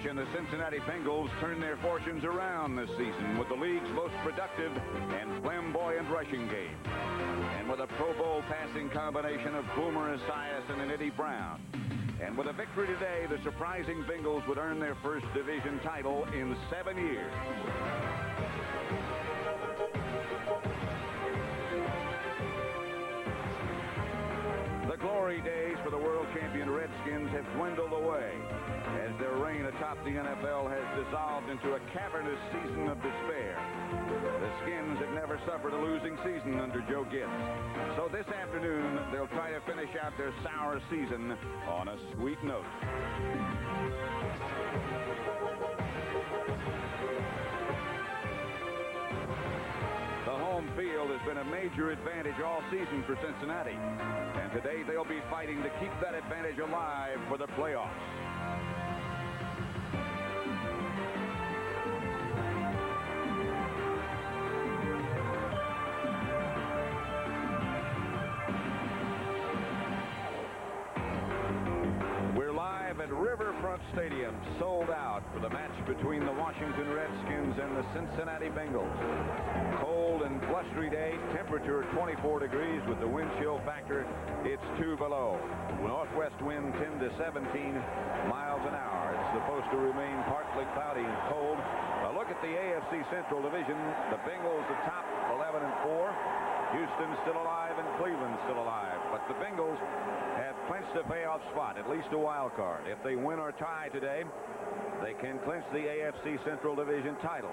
H and the Cincinnati Bengals turn their fortunes around this season with the league's most productive and flamboyant rushing game. And with a Pro Bowl passing combination of Boomer Esiason and Eddie Brown. And with a victory today, the surprising Bengals would earn their first division title in 7 years. The glory days for the world champion Redskins have dwindled away as their reign atop the NFL has dissolved into a cavernous season of despair. The Skins have never suffered a losing season under Joe Gibbs. So this afternoon, they'll try to finish out their sour season on a sweet note. The home field has been a major advantage all season for Cincinnati. And today they'll be fighting to keep that advantage alive for the playoffs. We're live at Riverfront Stadium, sold out for the match between the Washington Redskins and the Cincinnati Bengals. Cold and blustery day, temperature 24 degrees with the wind chill factor, it's 2 below. Northwest wind 10 to 17 miles an hour. It's supposed to remain partly cloudy and cold. A look at the AFC Central Division. The Bengals atop 11-4. Houston's still alive and Cleveland's still alive. But the Bengals have clinched a playoff spot, at least a wild card. If they win or tie today, they can clinch the AFC Central Division title.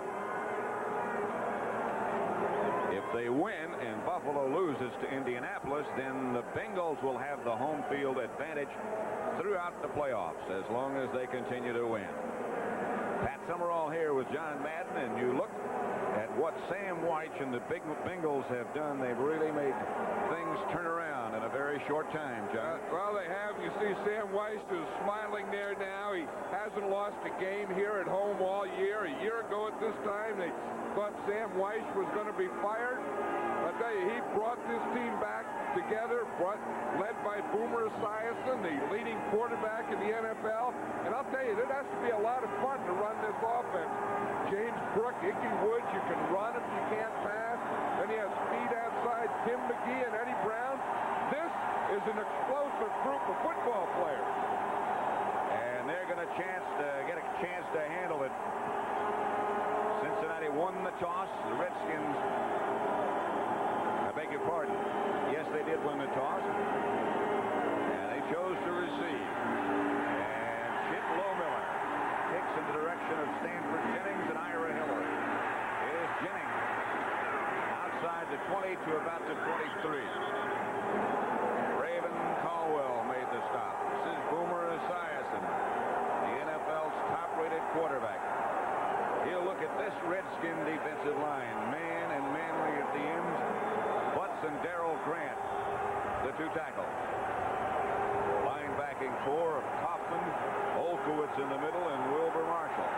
If they win and Buffalo loses to Indianapolis, then the Bengals will have the home field advantage throughout the playoffs as long as they continue to win. Pat Summerall here with John Madden, and you look at what Sam Wyche and the Bengals have done. They've really made things turn around in a very short time, John. Well, they have. You see Sam Wyche is smiling there now. He hasn't lost a game here at home all year. A year ago at this time, they thought Sam Wyche was going to be fired. I tell you, he brought this team back together, led by Boomer Esiason, the leading quarterback in the NFL. And I'll tell you, it has to be a lot of fun to run this offense. James Brook, Ickey Woods, you can run if you can't pass. Then you have speed outside, Tim McGee and Eddie Brown. This is an explosive group of football players. And they're going to get a chance to handle it. Cincinnati won the toss. The Redskins, I beg your pardon. Yes, they did win the toss. And they chose to receive. And Chip Lohmiller kicks in the direction of Stanford Jennings and Ira Hiller. Here's Jennings outside the 20 to about the 23. Raven Caldwell made the stop. This is Boomer Esiason, the NFL's top-rated quarterback. He'll look at this Redskin defensive line. Man and Manley at the ends. Butts and Darrell Grant, the two tackles. Linebacking four of Kaufman, Olkowitz in the middle, and Wilbur Marshall.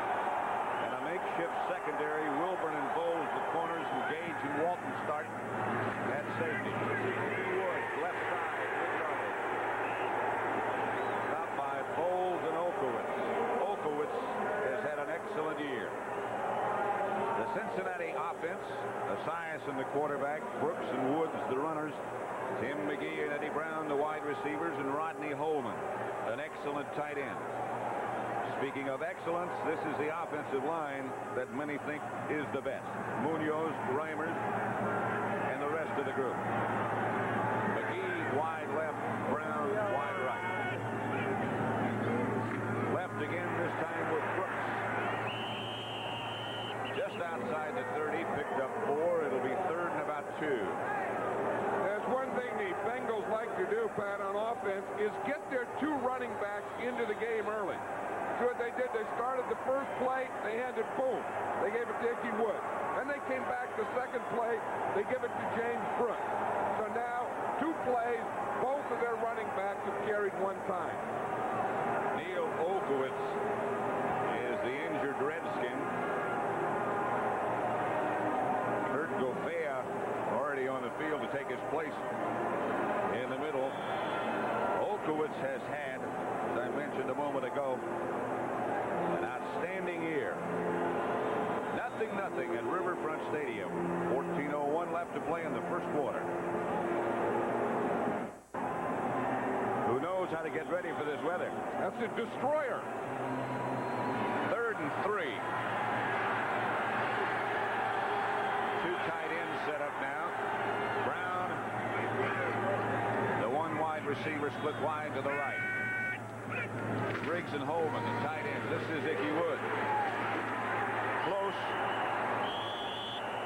And a makeshift secondary. Wilburn and Bowles, the corners, and Gage and Walton start at safety. Woods, left side, stopped by Bowles and Olkowitz. Olkowitz has had an excellent year. The Cincinnati offense, Esiason the quarterback, Brooks and Woods the runners, Tim McGee and Eddie Brown the wide receivers, and Rodney Holman, an excellent tight end. Speaking of excellence, this is the offensive line that many think is the best. Munoz, Reimers, and the rest of the group. McGee wide left, Brown wide right. Left again this time with Brooks. Just outside the 30, picked up 4. It'll be third and about 2. There's one thing the Bengals like to do, Pat, on offense, is get their two running backs into the game early. So what they did, they started the first play, they handed boom. They gave it to Ickey Woods. Then they came back the second play, they give it to James Brook. So now, 2 plays, both of their running backs have carried 1 time. Neil Olkowitz is the injured Redskin. Kurt Gofea already on the field to take his place in the middle. Olkowitz has had, as I mentioned a moment ago, an outstanding year. 0-0 at Riverfront Stadium. 14:01 left to play in the first quarter. Who knows how to get ready for this weather? That's a destroyer. 3rd and 3. Two tight ends set up now. Brown, the one wide receiver, split wide to the right. Briggs and Holman, the tight end. This is Ickey Wood. Close,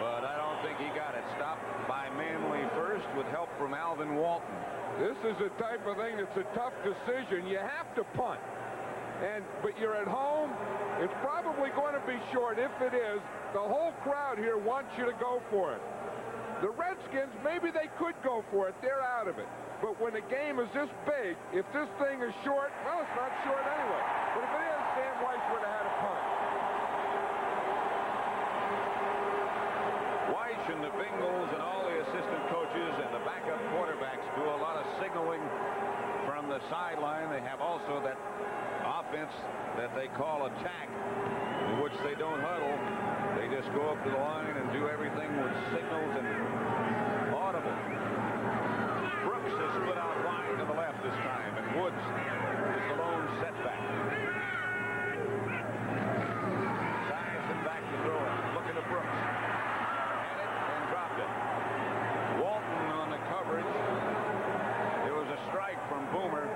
but I don't think he got it. Stopped by Manley first with help from Alvin Walton. This is a type of thing that's a tough decision. You have to punt, but you're at home. It's probably going to be short. If it is, the whole crowd here wants you to go for it. The Redskins, maybe they could go for it. They're out of it. But when a game is this big, if this thing is short, well, it's not short anyway. But if it is, Sam Weiss would have had a punt. Weiss and the Bengals and all the assistant coaches and the backup quarterbacks do a lot of signaling from the sideline. They have also that offense that they call attack, in which they don't huddle. They just go up to the line and do everything with signals and audible. Brooks has split out wide to the left this time, and Woods is the lone setback. Tyson back to throw it. Looking to Brooks. Had it and dropped it. Walton on the coverage. There was a strike from Boomer.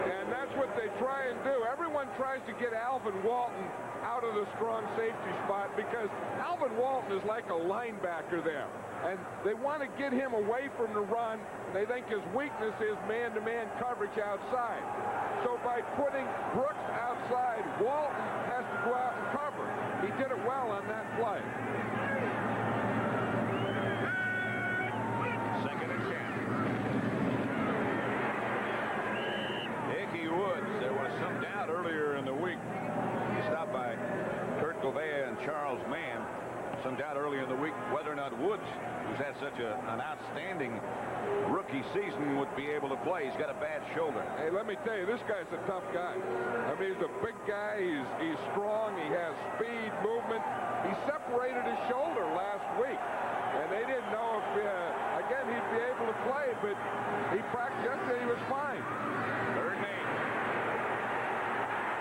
And that's what they try and do. Everyone tries to get Alvin Walton out of the strong safety spot because Alvin Walton is like a linebacker there. And they want to get him away from the run. They think his weakness is man-to-man coverage outside. So by putting Brooks outside, Walton has to go out and cover. He did it well on that play. 2nd and 10. Ickey Woods, there was some doubt earlier in the week. He stopped by Kurt Gouveia and Charles Mann. Some doubt earlier in the week whether or not Woods, who's had such an outstanding rookie season, would be able to play. He's got a bad shoulder. Hey, let me tell you, this guy's a tough guy. I mean, he's a big guy. He's strong. He has speed, movement. He separated his shoulder last week, and they didn't know if, again, he'd be able to play, but he practiced yesterday. He was fine. 3rd and 8.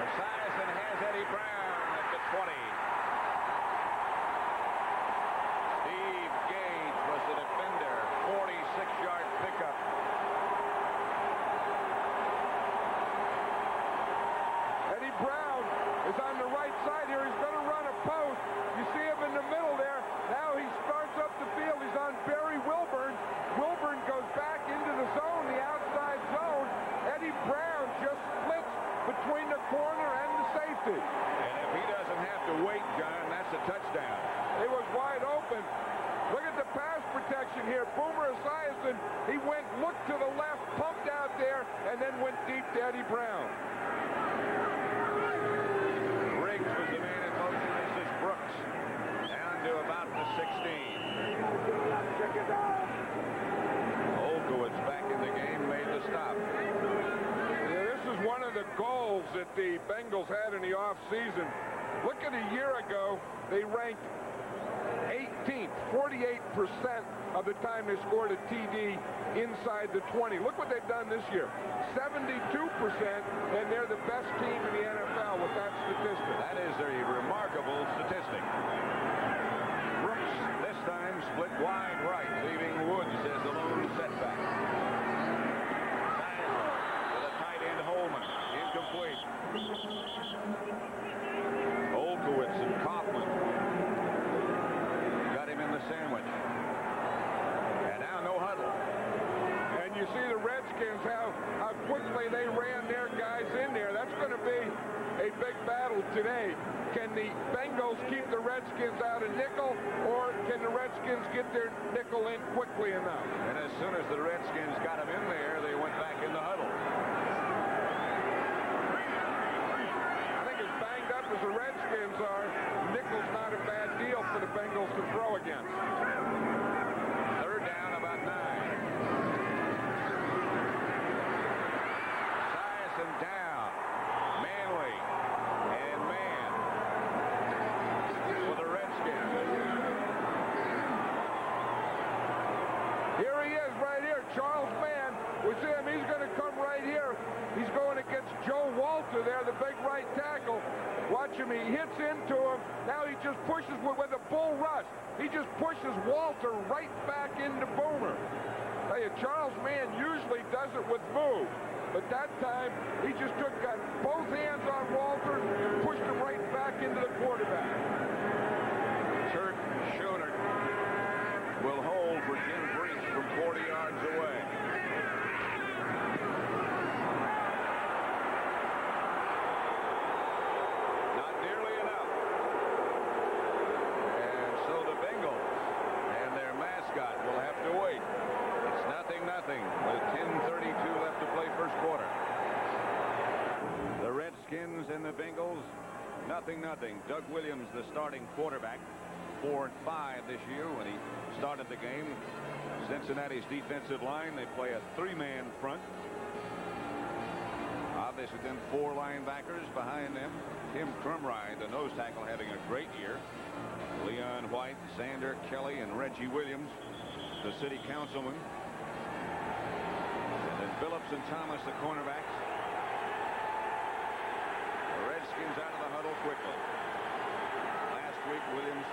Esiason has Eddie Brown at the 20. The defender, 46-yard pickup. Eddie Brown is on the right side here. He's going to run a post. You see him in the middle there. Now he starts up the field. He's on Barry Wilburn. Wilburn goes back into the zone, the outside zone. Eddie Brown just splits between the corner and the safety. And if he doesn't have to wait, John, that's a touchdown. It was wide open. Look at the pass protection here. Boomer Esiason, he looked to the left, pumped out there, and then went deep to Eddie Brown. Briggs was the man in motion. This is Brooks. Down to about the 16. Olkowitz back in the game, made the stop. Yeah, this is one of the goals that the Bengals had in the offseason. Look at a year ago, they ranked 18th, 48% of the time they scored a TD inside the 20. Look what they've done this year. 72%, and they're the best team in the NFL with that statistic. That is a remarkable statistic. Brooks, this time, split wide right, leaving Woods as the lone setback. Tyson to the tight end, Holman. Incomplete. Olkowitz and Kaufman got him in the sandwich. And now no huddle. And you see the Redskins, how quickly they ran their guys in there. That's going to be a big battle today. Can the Bengals keep the Redskins out of nickel, or can the Redskins get their nickel in quickly enough? And as soon as the Redskins got him in there, they went back in the huddle. I think as banged up as the Redskins are, nickel's not a bad deal for the Bengals to throw against. 3rd down, about 9. Esiason down. Manley Charles Mann. We see him. He's going to come right here. He's going against Joe Walter there, the big right tackle. Watch him. He hits into him. Now he just pushes with a bull rush. He just pushes Walter right back into Boomer. Tell you, Charles Mann usually does it with moves. But that time, he just got both hands on Walter and pushed him right back into the quarterback. Kurt Schoenert will hold for Jim Breach from 40 yards away. Not nearly enough. And so the Bengals and their mascot will have to wait. It's 0-0 with 10:32 left to play first quarter. The Redskins and the Bengals, 0-0. Doug Williams, the starting quarterback, 4-5 this year when he started the game. Cincinnati's defensive line, they play a three-man front. Obviously, then four linebackers behind them. Tim Crumrye, the nose tackle, having a great year. Leon White, Xander Kelly, and Reggie Williams, the city councilman. And then Phillips and Thomas, the cornerbacks. The Redskins out of the huddle quickly. Last week, Williams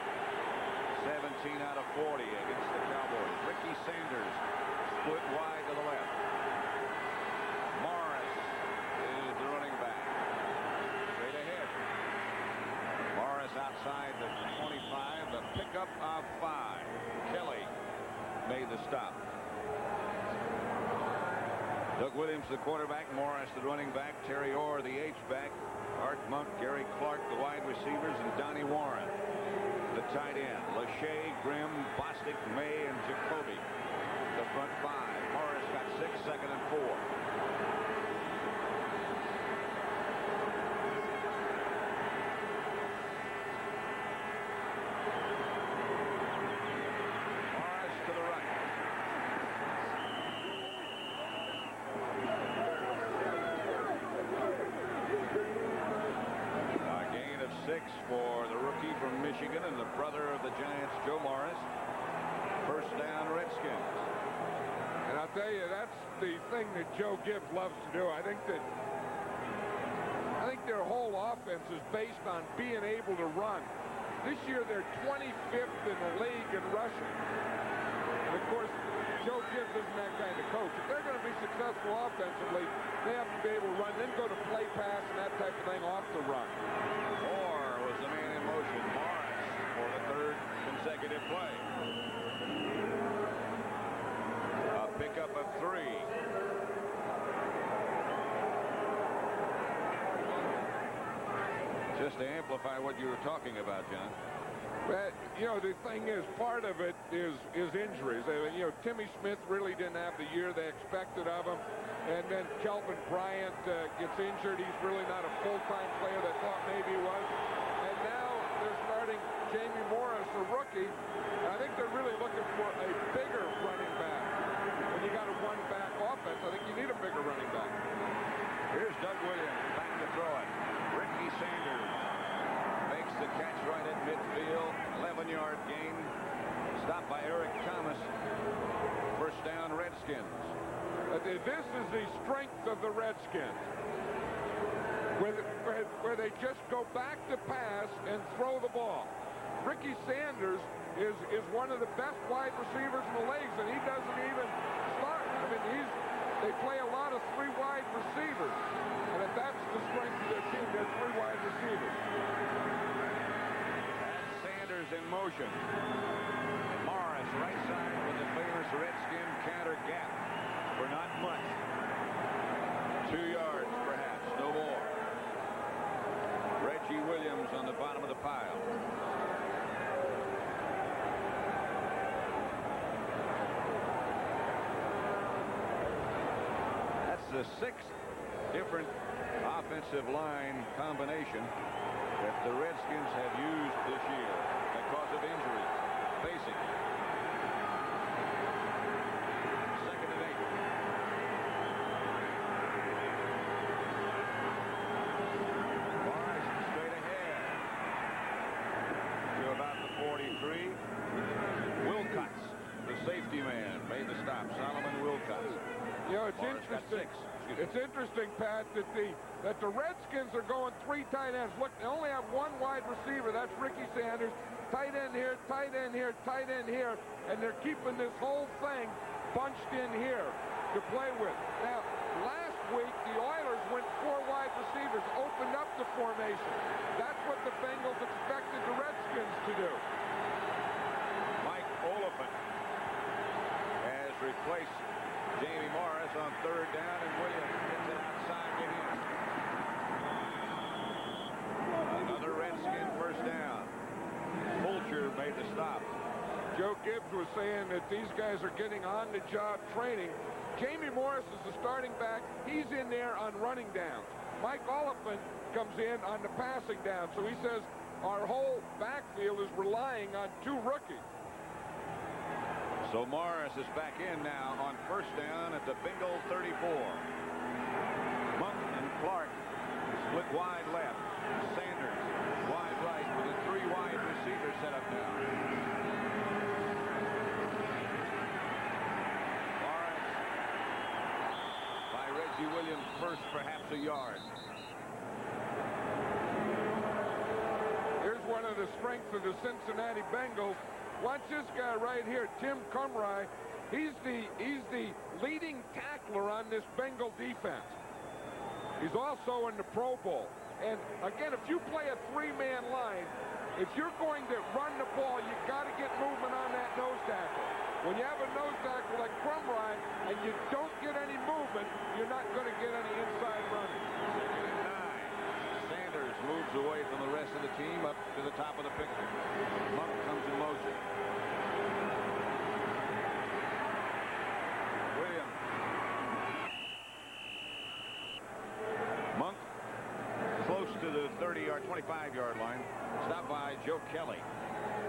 17 out of 40 against the Cowboys. Ricky Sanders split wide to the left. Morris is the running back. Straight ahead. Morris outside the 25. The pickup of 5. Kelly made the stop. Doug Williams, the quarterback. Morris, the running back. Terry Orr, the H-back. Art Monk, Gary Clark, the wide receivers, and Donnie Warren, the tight end. Lachey, Grimm, Bostic, May, and Jacoby, the front 5. Morris got 6, second and 4. Morris to the right. A gain of 6 for the rookie from Michigan and the brother of the Giants, Joe Morris. First down, Redskins. And I'll tell you, that's the thing that Joe Gibbs loves to do. I think their whole offense is based on being able to run. This year, they're 25th in the league in rushing. And of course, Joe Gibbs isn't that kind of coach. If they're going to be successful offensively, they have to be able to run, then go to play pass and that type of thing off the run. Moore was the man in motion. Morris for the third consecutive play. A pickup of 3. Just to amplify what you were talking about, John. But, you know, the thing is, part of it is injuries. You know, Timmy Smith really didn't have the year they expected of him. And then Kelvin Bryant gets injured. He's really not a full-time player they thought maybe he was. And now they're starting Jamie Morris, a rookie. And I think they're really looking for a bigger running back. When you got a one-back offense, I think you need a bigger running back. Here's Doug Williams back to throw it. Ricky Sanders makes the catch right at midfield. 11-yard gain. Stopped by Eric Thomas. First down, Redskins. This is the strength of the Redskins. Where they just go back to pass and throw the ball. Ricky Sanders is one of the best wide receivers in the league, and he doesn't even start. I mean, they play a lot of 3 wide receivers. And if that's the strength of their team, they're 3 wide receivers. That's Sanders in motion. Morris right side with the famous Redskin counter gap for not much. 2 yards perhaps, no more. Reggie Williams on the bottom of the pile. That's the 6th different offensive line combination that the Redskins have used this year because of injuries. Basic. 2nd and 8. Morris straight ahead to about the 43. Wilcox, the safety man, made the stop. Solomon Wilcox. You know, it's Morris got interesting. 6. It's interesting, Pat, that the Redskins are going 3 tight ends. Look, they only have 1 wide receiver. That's Ricky Sanders. Tight end here, tight end here, tight end here, and they're keeping this whole thing bunched in here to play with. Now, last week, the Oilers went 4 wide receivers, opened up the formation. That's what the Bengals expected the Redskins to do. Mike Oliphant has replaced Jamie Morris on 3rd down, and Williams gets it outside to him. Another Redskin 1st down. Fulcher made the stop. Joe Gibbs was saying that these guys are getting on-the-job training. Jamie Morris is the starting back. He's in there on running downs. Mike Oliphant comes in on the passing down. So he says our whole backfield is relying on 2 rookies. So Morris is back in now on 1st down at the Bengal 34. Monk and Clark split wide left. Sanders wide right with a 3 wide receiver set up now. Morris by Reggie Williams first, perhaps a yard. Here's one of the strengths of the Cincinnati Bengals. Watch this guy right here, Tim Cumry. He's the leading tackler on this Bengal defense. He's also in the Pro Bowl. And again, if you play a 3-man line, if you're going to run the ball, you got to get movement on that nose tackle. When you have a nose tackle like Cumry and you don't get any movement, you're not going to get any inside running. Sanders moves away from the rest of the team up to the top of the picture. Monk comes in motion. Williams. Monk close to the 30-yard, 25-yard line. Stopped by Joe Kelly.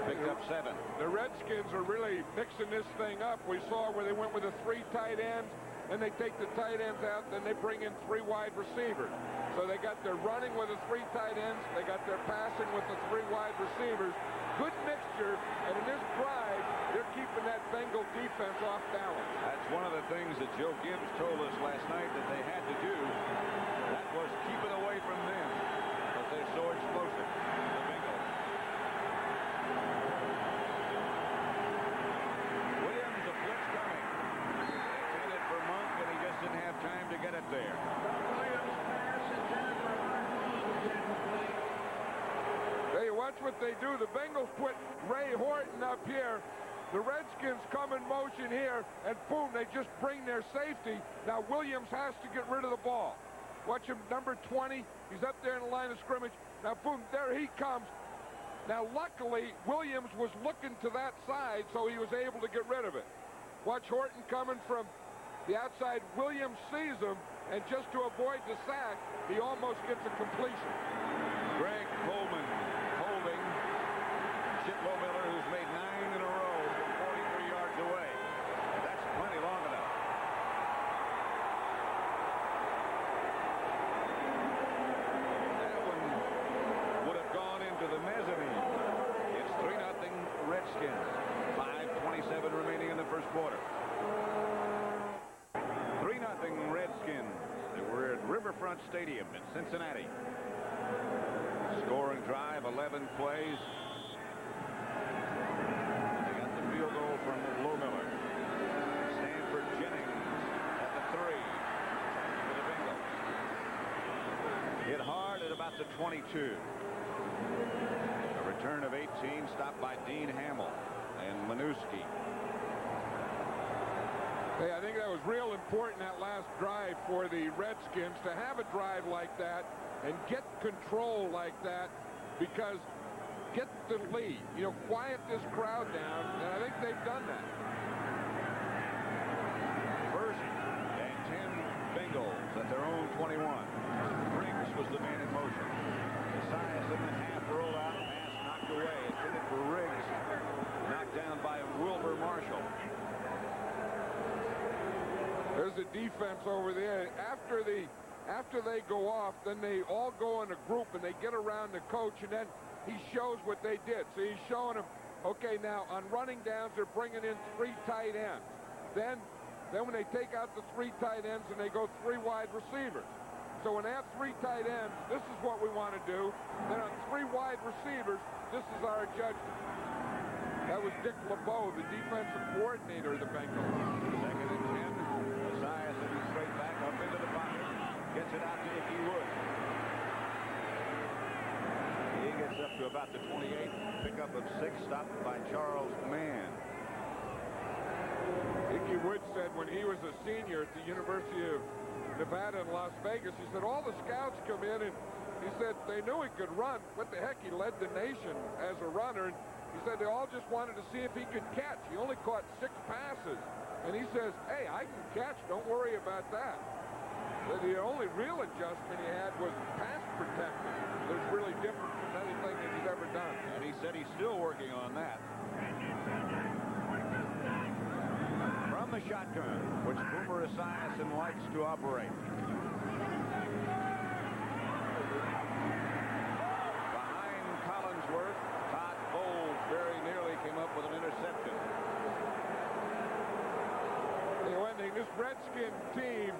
Picked up 7. The Redskins are really mixing this thing up. We saw where they went with the 3 tight ends, then they take the tight ends out, then they bring in 3 wide receivers. So they got their running with the 3 tight ends, they got their passing with the 3 wide receivers. Good mixture, and in this drive, they're keeping that Bengal defense off balance. That's one of the things that Joe Gibbs told us last night that they had to do. That was keep it away from them, because they're so explosive. The Bengals. Williams, a blitz coming. Intended for Monk, and he just didn't have time to get it there. Hey, watch what they do. The Bengals put Ray Horton up here. The Redskins come in motion here, and boom, they just bring their safety. Now Williams has to get rid of the ball. Watch him, number 20. He's up there in the line of scrimmage. Now, boom, there he comes. Now, luckily, Williams was looking to that side, so he was able to get rid of it. Watch Horton coming from the outside. Williams sees him, and just to avoid the sack, he almost gets a completion. Greg Coleman holding Chip Miller, who's made 9 in a row from 43 yards away. That's plenty long enough. That one would have gone into the mezzanine. It's 3-0 Redskins. 5:27 remaining in the first quarter. 3-0 Redskins. We're at Riverfront Stadium in Cincinnati. Scoring drive, 11 plays. They got the field goal from Miller. Stanford Jennings at the 3 for the Bengals. Hit hard at about the 22. A return of 18, stopped by Dean Hamill and Manusky. Hey, I think that was real important, that last drive for the Redskins, to have a drive like that and get control like that, because get the lead, you know, quiet this crowd down, and I think they've done that. First and 10 Bengals at their own 21. Briggs was the man in motion. Esias in the half roll out, pass knocked away. Intended for Riggs, knocked down by Wilbur Marshall. There's a defense over there. After they go off, then they all go in a group and they get around the coach, and then he shows what they did. So he's showing them, okay, now on running downs, they're bringing in 3 tight ends. Then Then when they take out the 3 tight ends and they go 3 wide receivers. So when they have 3 tight ends, this is what we want to do. Then on 3 wide receivers, this is our judgment. That was Dick LeBeau, the defensive coordinator of the Bengals. 2nd and 10. Messiah sitting straight back up into the pocket. Gets it out to Ickey Wood. He gets up to about the 28. Pickup of 6, stopped by Charles Mann. Ickey Wood said when he was a senior at the University of Nevada in Las Vegas, he said all the scouts come in and he said they knew he could run. What the heck, he led the nation as a runner. And he said they all just wanted to see if he could catch. He only caught 6 passes. And he says, hey, I can catch. Don't worry about that. But the only real adjustment he had was pass protection. That's really different from anything that he's ever done. And he said he's still working on that. From the shotgun, which Boomer Esiason likes to operate. Behind Collinsworth, Todd Bowles very nearly came up with an interception. Hey, one thing, this Redskin team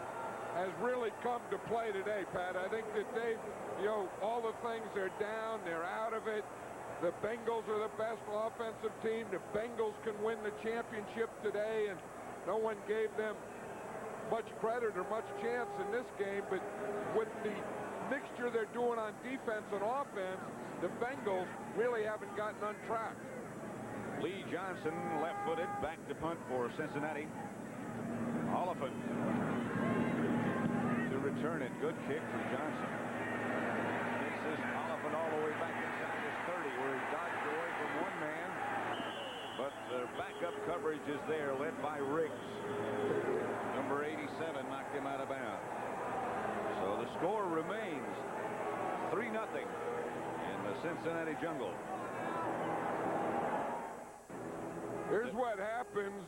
has really come to play today, Pat. I think that they've, all the things, they're down, they're out of it. The Bengals are the best offensive team. The Bengals can win the championship today, and no one gave them much credit or much chance in this game. But with the mixture they're doing on defense and offense, the Bengals really haven't gotten on track. Lee Johnson, left-footed, back to punt for Cincinnati. Oliphant to return it. Good kick from Johnson. Gets this Oliphant all the way back inside his 30, where he dodged away from one man. But the backup coverage is there, led by Riggs. Number 87 knocked him out of bounds. So the score remains 3-0 in the Cincinnati jungle. Here's what happens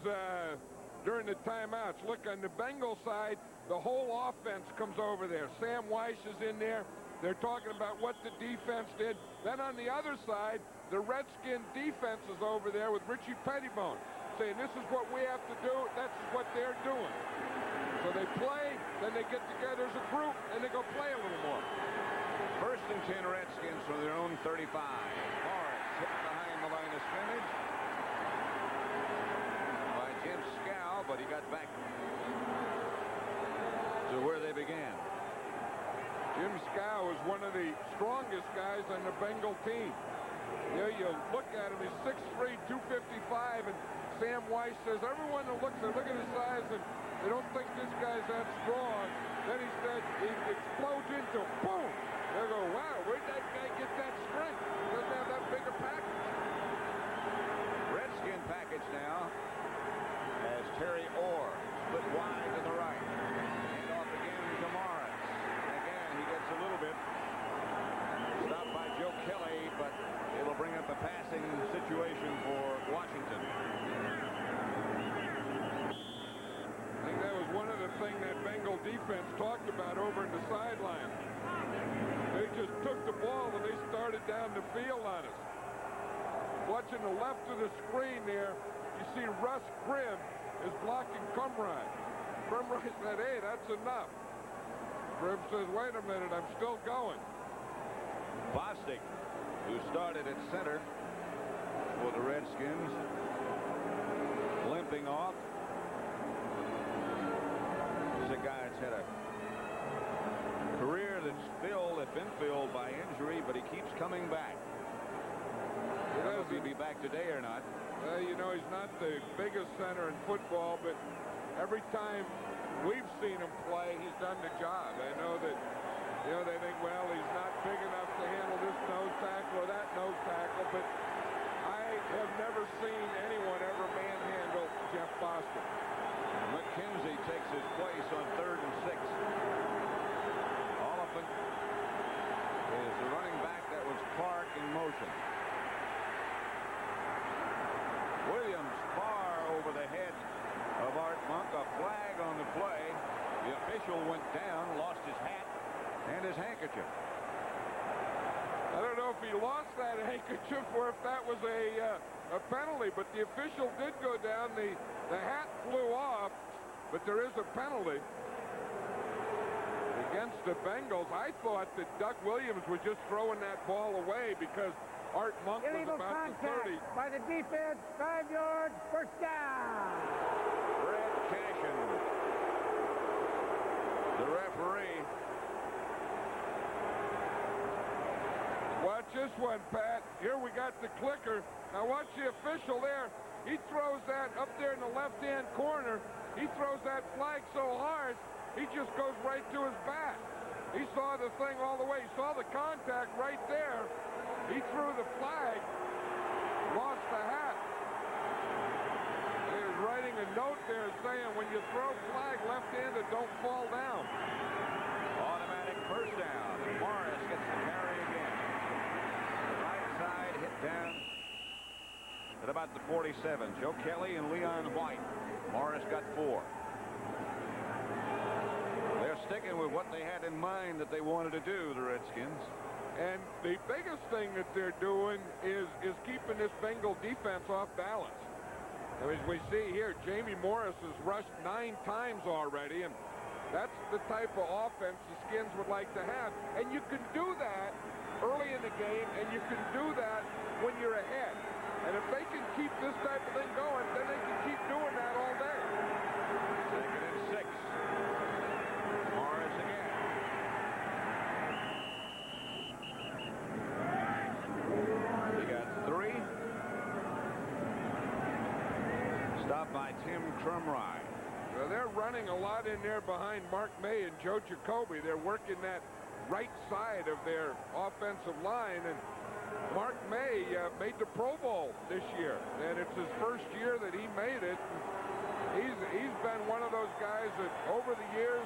during the timeouts. Look, on the Bengal side, the whole offense comes over there. Sam Weiss is in there. They're talking about what the defense did. Then on the other side, the Redskin defense is over there with Richie Pettibone, saying this is what we have to do. That's what they're doing. So they play, then they get together as a group, and they go play a little more. 1st and 10 Redskins from their own 35. Morris hit behind the line of scrimmage by Jim Scow, but he got back to where they began. Jim Scow is one of the strongest guys on the Bengal team. You look at him, he's 6'3", 255, and Sam Weiss says everyone that looks at him, look at his size, and they don't think this guy's that strong. Then he said he explodes into boom. They go, wow, where'd that guy get that strength? He doesn't have that big a package. Redskin package now as Terry Orr split wide to the right. Hand off again to Morris. Again, he gets a little bit. Stopped by Joe Kelly, but it'll bring up a passing situation for Washington. I think that was one of the things that Bengal defense talked about over in the sideline. They just took the ball and they started down the field on us. Watching the left of the screen there, you see Russ Grimm is blocking Cumride. Cumride said, hey, that's enough. Grimm says, wait a minute, I'm still going. Bostic, who started at center for the Redskins, limping off. He's a guy that's had a career that's been filled by injury, but he keeps coming back. I don't know if he'll be back today or not. Well, he's not the biggest center in football, but every time we've seen him play, he's done the job. I know that, they think, well, he's not big enough to handle this nose tackle or that nose tackle, but I have never seen anyone ever manhandle Jeff Bostic. McKenzie takes his place on 3rd and 6. Oliphant is the running back. That was Clark in motion. Williams far over the head of Art Monk. A flag on the play. The official went down, lost his hat and his handkerchief. I don't know if he lost that handkerchief or if that was a penalty, but the official did go down. The hat flew off, but but there is a penalty against the Bengals. I thought that Doug Williams was just throwing that ball away because Art Monk was Illegal about the 30. by the defense, 5 yards, first down. Red Cashin, the referee. Watch this one, Pat. Here we got the clicker. Now watch the official there. He throws that up there in the left-hand corner. He throws that flag so hard, he just goes right to his back. He saw the thing all the way. He saw the contact right there. He threw the flag, lost the hat. He was writing a note there saying, when you throw flag left-handed, don't fall down. Automatic first down. And Morris gets the carry again. Right side hit down at about the 47. Joe Kelly and Leon White. Morris got 4. They're sticking with what they had in mind that they wanted to do, the Redskins. And the biggest thing that they're doing is keeping this Bengal defense off balance. As we see here, Jamie Morris has rushed 9 times already, and that's the type of offense the Skins would like to have. And you can do that early in the game, and you can do that when you're ahead. And if they can keep this type of thing going, then they can keep doing that all day. 2nd and 6. Morris again. He got 3. Stopped by Tim Crumry. So they're running a lot in there behind Mark May and Joe Jacoby. They're working that right side of their offensive line, and Mark May made the Pro Bowl this year, and it's his first year that he made it. He's been one of those guys that over the years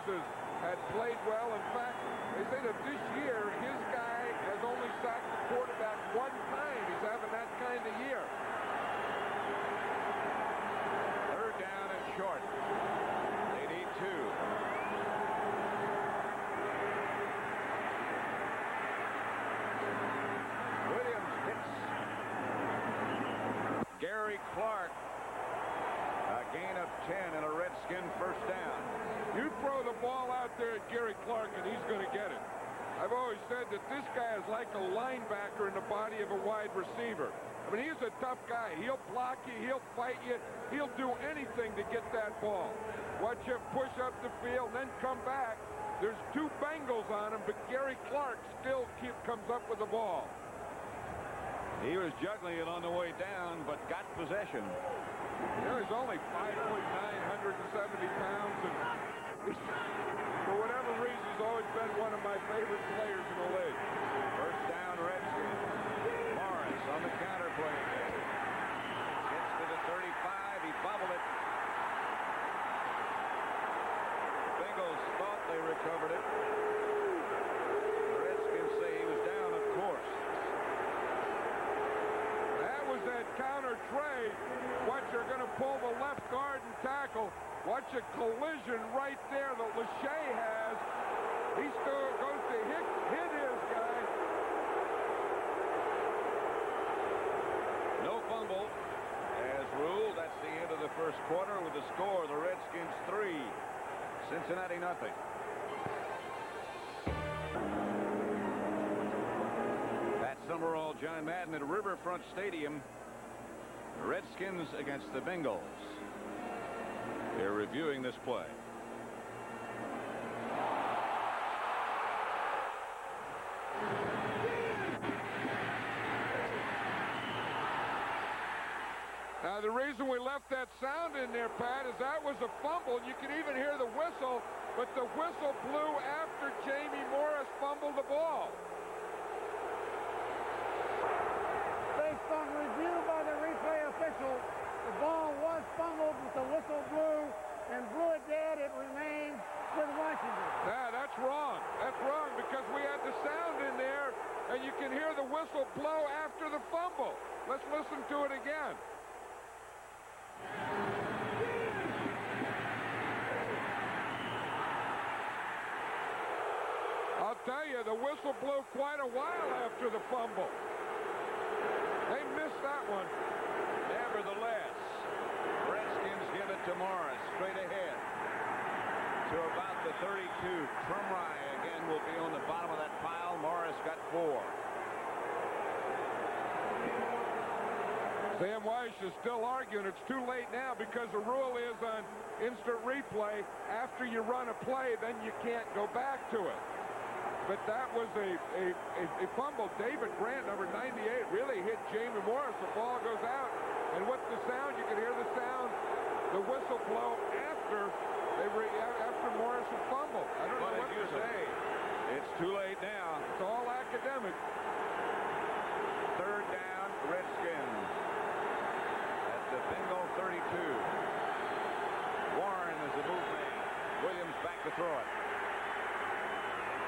had played well. In fact, they say that this year his guy has only sacked the quarterback 1 time. He's having that kind of year. 3rd down and short. They need 2. Williams hits Gary Clark. A gain of 10 and a Redskin first down. You throw the ball out there at Gary Clark and he's going to get it. I've always said that this guy is like a linebacker in the body of a wide receiver. I mean, he's a tough guy. He'll block you. He'll fight you. He'll do anything to get that ball. Watch him push up the field and then come back. There's 2 Bengals on him, but Gary Clark still comes up with the ball. He was juggling it on the way down, but got possession. You know, he's only 5'9", 170 pounds, and for whatever reason, he's always been one of my favorite players in the league. First down, Redskins. Morris on the counter play. Gets to the 35. He bobbled it. Bengals thought they recovered it. The Redskins say he was down, of course. That was that counter trade. Watch, they're going to pull the left guard and tackle. Watch a collision right there that Lachey has. He still goes to hit his guy. No fumble. As ruled, that's the end of the first quarter with the score. The Redskins 3, Cincinnati nothing. Pat Summerall, John Madden at Riverfront Stadium. The Redskins against the Bengals. They're reviewing this play. Now, the reason we left that sound in there, Pat, is that was a fumble. You can even hear the whistle, but the whistle blew after Jamie Morris fumbled the ball. Based on review by the replay official, the ball was fumbled, but the whistle blew and blew it dead. It remains with Washington. Nah, that's wrong. That's wrong because we had the sound in there, and you can hear the whistle blow after the fumble. Let's listen to it again. I'll tell you, the whistle blew quite a while after the fumble. They missed that one. Nevertheless, Redskins give it to Morris straight ahead. to about the 32. Trumry again will be on the bottom of that pile. Morris got 4. Sam Weiss is still arguing it's too late now because the rule is on instant replay, after you run a play, then you can't go back to it. But that was a fumble. David Grant, number 98, really hit Jamie Morris. The ball goes out. And what's the sound? You can hear the sound, the whistle blow after Morris had fumbled. I don't know what you say. It's too late now. It's all academic. 3rd down, Redskins. At the Bengal 32. Warren is the move man. Williams back to throw it.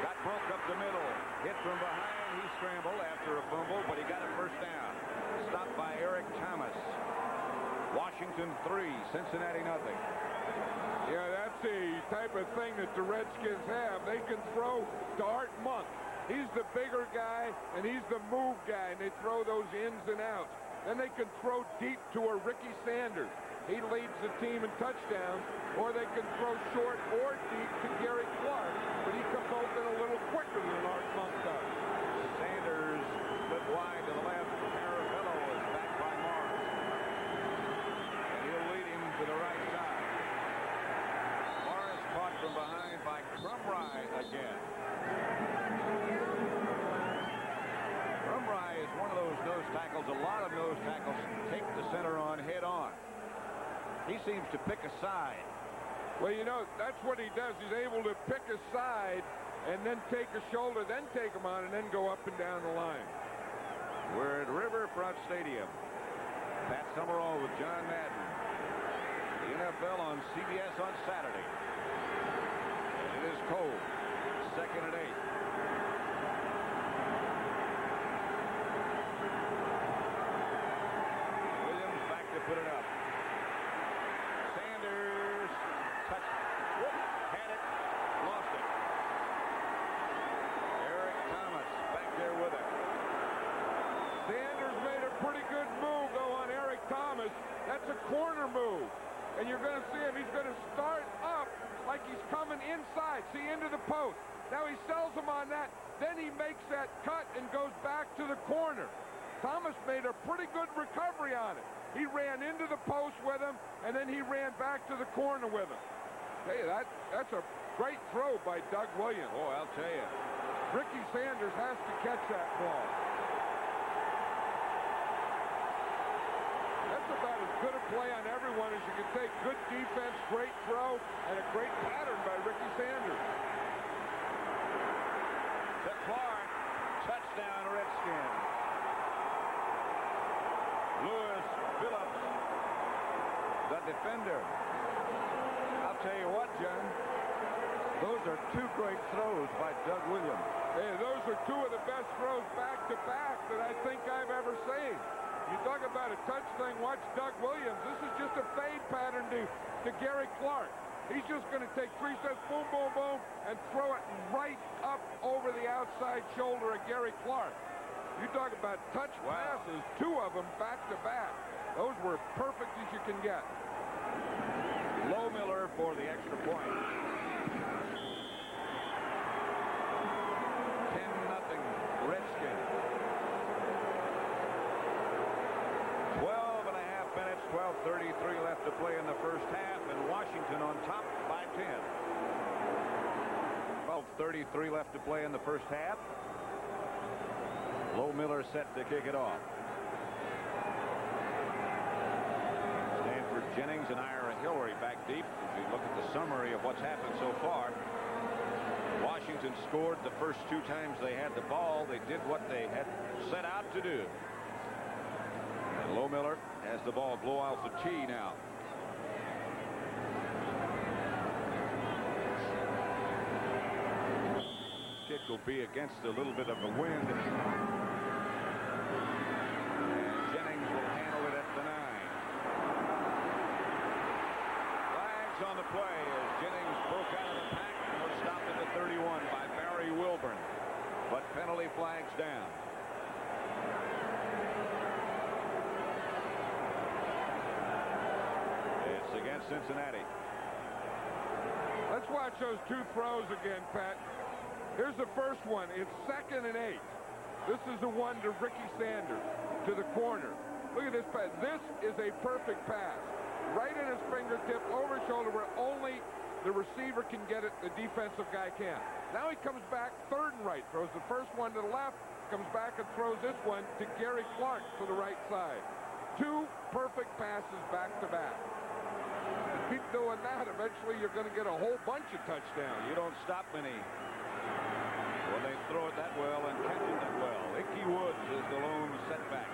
Got broke up the middle. Hit from behind. He scrambled after a fumble, but he got a first down. Stopped by Eric Thomas. Washington 3, Cincinnati nothing. Yeah, that's the type of thing that the Redskins have. They can throw to Art Monk. He's the bigger guy, and he's the move guy, and they throw those ins and outs. Then they can throw deep to a Ricky Sanders. He leads the team in touchdowns, or they can throw short or deep to Gary Clark, but he comes open a little quicker than Art Monk does. Sanders split wide to the left. Caravello is back by Morris. And he'll lead him to the right side. Morris caught from behind by Trumry again. Trumry is one of those nose tackles. A lot of nose tackles take the center on head on. He seems to pick a side. Well, you know, that's what he does. He's able to pick a side and then take a shoulder, then take him on, and then go up and down the line. We're at Riverfront Stadium. Pat Summerall with John Madden. The NFL on CBS on Saturday. It is cold. 2nd and 8. Williams back to put it up. Sanders touched. Had it. Lost it. Eric Thomas back there with it. Sanders made a pretty good move, though, on Eric Thomas. That's a corner move. And you're going to see him. He's going to start up like he's coming inside. See, into the post. Now he sells him on that. Then he makes that cut and goes back to the corner. Thomas made a pretty good recovery on it. He ran into the post with him, and then he ran back to the corner with him. Hey, that's a great throw by Doug Williams. Oh, I'll tell you. Ricky Sanders has to catch that ball. That's about as good a play on everyone as you can take. Good defense, great throw, and a great pattern by Ricky Sanders. To Clark. Touchdown, Redskins. Lewis Phillips, the defender. I'll tell you what, John. Those are 2 great throws by Doug Williams. Hey, those are 2 of the best throws back-to-back that I think I've ever seen. You talk about a touch thing, watch Doug Williams. This is just a fade pattern to Gary Clark. He's just going to take 3 steps, boom, boom, boom, and throw it right up over the outside shoulder of Gary Clark. You talk about touch passes, 2 of them back-to-back. Those were perfect as you can get. Low Miller for the extra point. 10-0 Redskins. 12 and a half minutes, 12:33 left to play in the first half, and Washington on top by 10. 12:33 left to play in the first half. Low Miller set to kick it off. Stanford Jennings and Ira Hillary back deep. As we look at the summary of what's happened so far, Washington scored the first 2 times they had the ball. They did what they had set out to do. And Low Miller has the ball blow out the tee now. Kick will be against a little bit of a wind. And Jennings will handle it at the 9. Flags on the play as Jennings broke out of the pack and was stopped at the 31 by Barry Wilburn. But penalty flags down. Cincinnati. Let's Let's watch those two throws again, Pat. Here's the first one. It's 2nd and 8. This is the one to Ricky Sanders, to the corner. Look at this pass. This is a perfect pass. Right in his fingertip, over his shoulder, where only the receiver can get it, the defensive guy can't. Now he comes back 3rd and right, throws the first one to the left, comes back and throws this one to Gary Clark to the right side. 2 perfect passes back to back. Keep doing that, eventually you're going to get a whole bunch of touchdowns. You don't stop many when they throw it that well and catch it that well. Ickey Woods is the lone setback.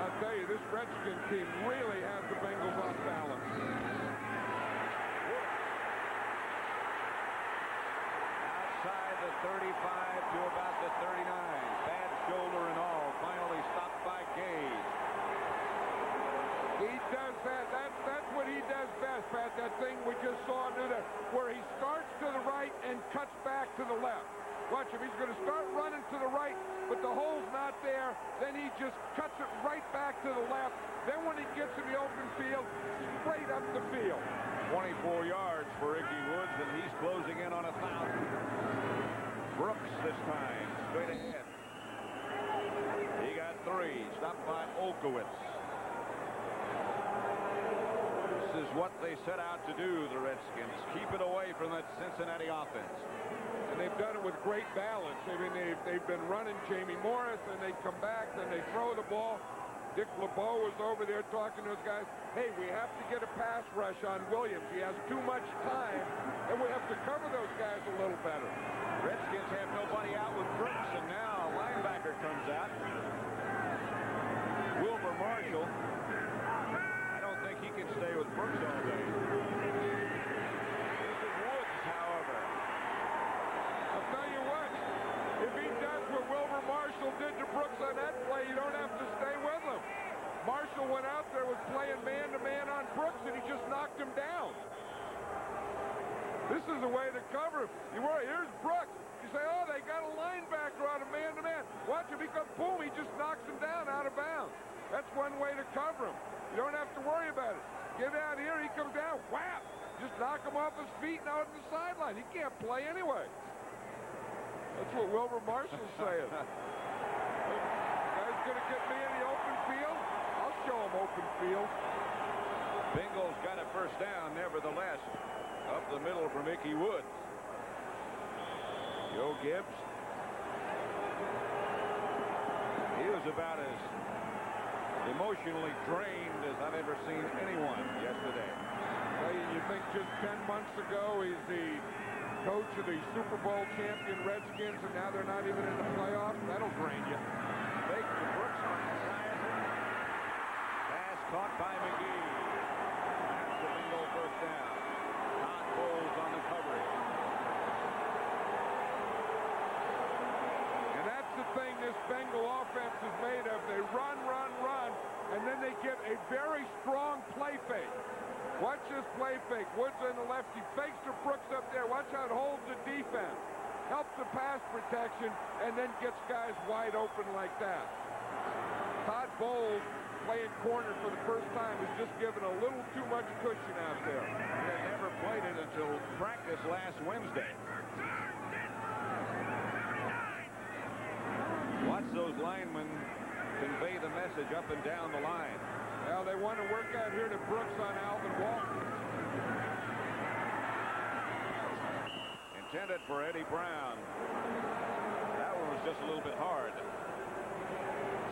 I'll tell you, this Redskin team really has the Bengals off balance. Outside the 35 to about the 39. Bad shoulder and all. Finally stopped by Gage. He does that. That's what he does best, Pat. That thing we just saw him do that, where he starts to the right and cuts back to the left. Watch him. He's going to start running to the right, but the hole's not there. Then he just cuts it right back to the left. Then when he gets in the open field, straight up the field. 24 yards for Ickey Woods, and he's closing in on 1,000. Brooks this time, straight ahead. He got 3. Stopped by Olkowitz. This is what they set out to do, the Redskins. Keep it away from that Cincinnati offense. And they've done it with great balance. I mean, they've been running Jamie Morris, and they come back, then they throw the ball. Dick LeBeau was over there talking to his guys. Hey, we have to get a pass rush on Williams. He has too much time, and we have to cover those guys a little better. Redskins have nobody out with Brooks, and now a linebacker comes out. Wilbur Marshall. I don't think he can stay with Brooks all day. This is Woods, however. I'll tell you what, if he does what Wilbur Marshall did to Brooks on that play, you don't have to stay with him. Marshall went out there, was playing man-to-man on Brooks, and he just knocked him down. This is the way to cover him. You worry, here's Brooks. You say, oh, they got a linebacker out of man-to-man. Watch him, he comes, boom, he just knocks him down out of bounds. That's one way to cover him. You don't have to worry about it. Get out here, he comes down, whap! Just knock him off his feet and out on the sideline. He can't play anyway. That's what Wilbur Marshall's saying. Guys gonna get me in the open field? I'll show him open field. Bengals got a first down, nevertheless. Up the middle from Ickey Woods. Joe Gibbs. He was about as emotionally drained as I've ever seen anyone yesterday. Well, you think just 10 months ago he's the coach of the Super Bowl champion Redskins, and now they're not even in the playoffs? That'll drain you. Fake to Brooks on pass caught by McGee. That's the Bengal first down. Todd Bowles on the coverage. And that's the thing this Bengal offense is made of. They run, run, run, and then they get a very strong play fake. Watch this play fake. Woods on the left. He fakes to Brooks up there. Watch how it holds the defense. Helps the pass protection, and then gets guys wide open like that. Todd Bowles, playing corner for the first time, is just given a little too much cushion out there. He had never played it until practice last Wednesday. Watch those linemen convey the message up and down the line. Well, they want to work out here to Brooks on Alvin Walton. Intended for Eddie Brown. That one was just a little bit hard.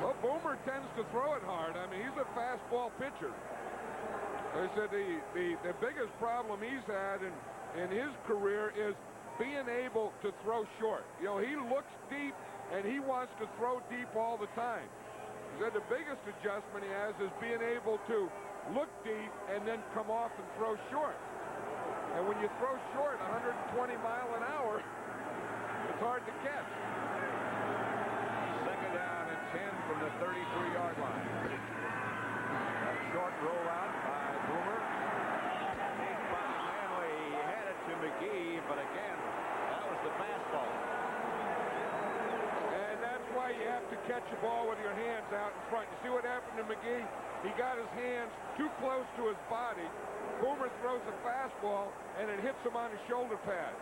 Well, Boomer tends to throw it hard. I mean, he's a fastball pitcher. They said the biggest problem he's had in his career is being able to throw short. You know, he looks deep, and he wants to throw deep all the time. He said the biggest adjustment he has is being able to look deep and then come off and throw short. And when you throw short 120 miles an hour, it's hard to catch. Second down and 10 from the 33-yard line. A short rollout by Boomer. Taken by Manley. He had it to McGee, but again, that was the fastball. And that's why you have to catch the ball with your hands out in front. You see what happened to McGee? He got his hands too close to his body, Boomer throws a fastball, and it hits him on his shoulder pad.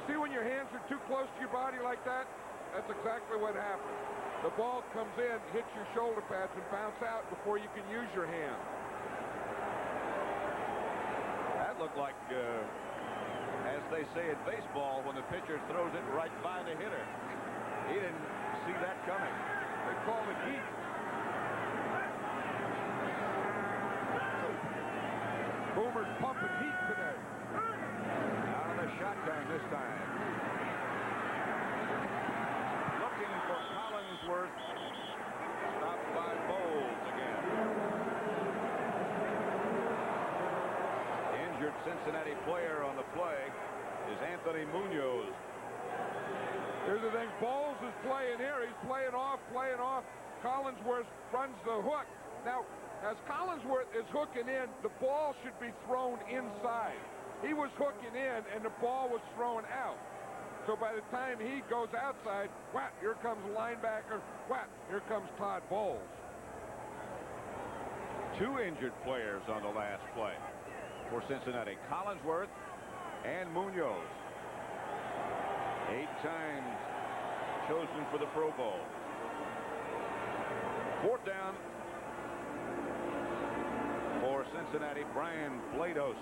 You see when your hands are too close to your body like that? That's exactly what happened. The ball comes in, hits your shoulder pads, and bounce out before you can use your hand. That looked like, as they say in baseball, when the pitcher throws it right by the hitter. He didn't see that coming. They call it heat. Boomer's pumping heat today. Out of the shotgun this time. Looking for Collinsworth. Stopped by Bowles again. Injured Cincinnati player on the play is Anthony Munoz. Here's the thing. Bowles is playing here. He's playing off. Collinsworth runs the hook. Now, as Collinsworth is hooking in, the ball should be thrown inside. He was hooking in, and the ball was thrown out. So by the time he goes outside, whap, here comes a linebacker. Whap, here comes Todd Bowles. 2 injured players on the last play for Cincinnati. Collinsworth and Munoz. 8 times chosen for the Pro Bowl. 4th down for Cincinnati. Brian Blados.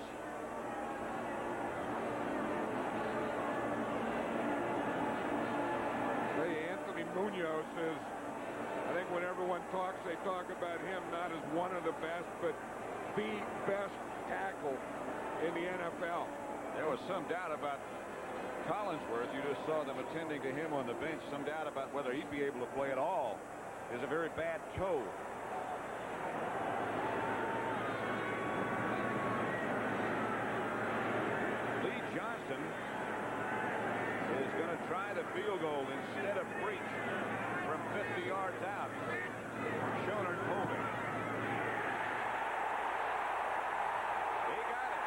Hey, Anthony Munoz is, I think when everyone talks, they talk about him not as one of the best, but the best tackle in the NFL. There was some doubt about Collinsworth. You just saw them attending to him on the bench. Some doubt about whether he'd be able to play at all. There's a very bad toe. Lee Johnson is going to try the field goal instead of Breach from 50 yards out. Schoner Colby. He got it.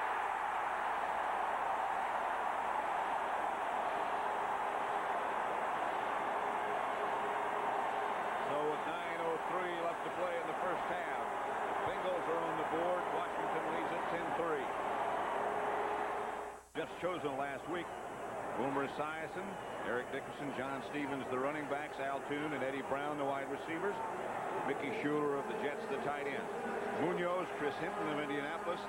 So with 9:03 left to play in the first half, the Bengals are on the board. Washington leads at 10-3. Just chosen last week. Boomer Esiason, Eric Dickerson, John Stevens, the running backs, Al Toon and Eddie Brown, the wide receivers. Mickey Schuler of the Jets, the tight end. Munoz, Chris Hinton of Indianapolis.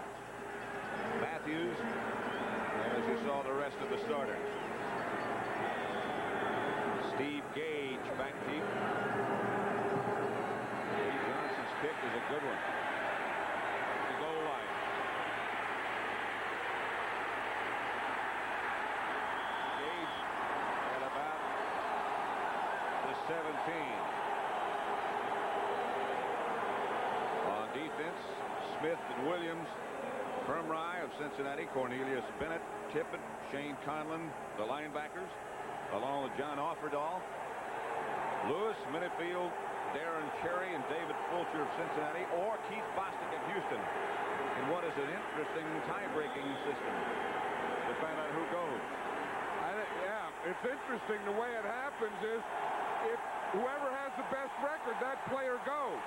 Matthews, and as you saw, the rest of the starters. Steve Gage back deep. Lee Johnson's kick is a good one. The goal line. Gage at about the 17. On defense, Smith and Williams, Permry of Cincinnati, Cornelius Bennett, Tippett, Shane Conlon, the linebackers, along with John Offerdahl, Lewis, Minifield, Darren Cherry, and David Fulcher of Cincinnati, or Keith Bostic of Houston, in what is an interesting tie-breaking system to find out who goes. Yeah, it's interesting. The way it happens is if whoever has the best record, that player goes.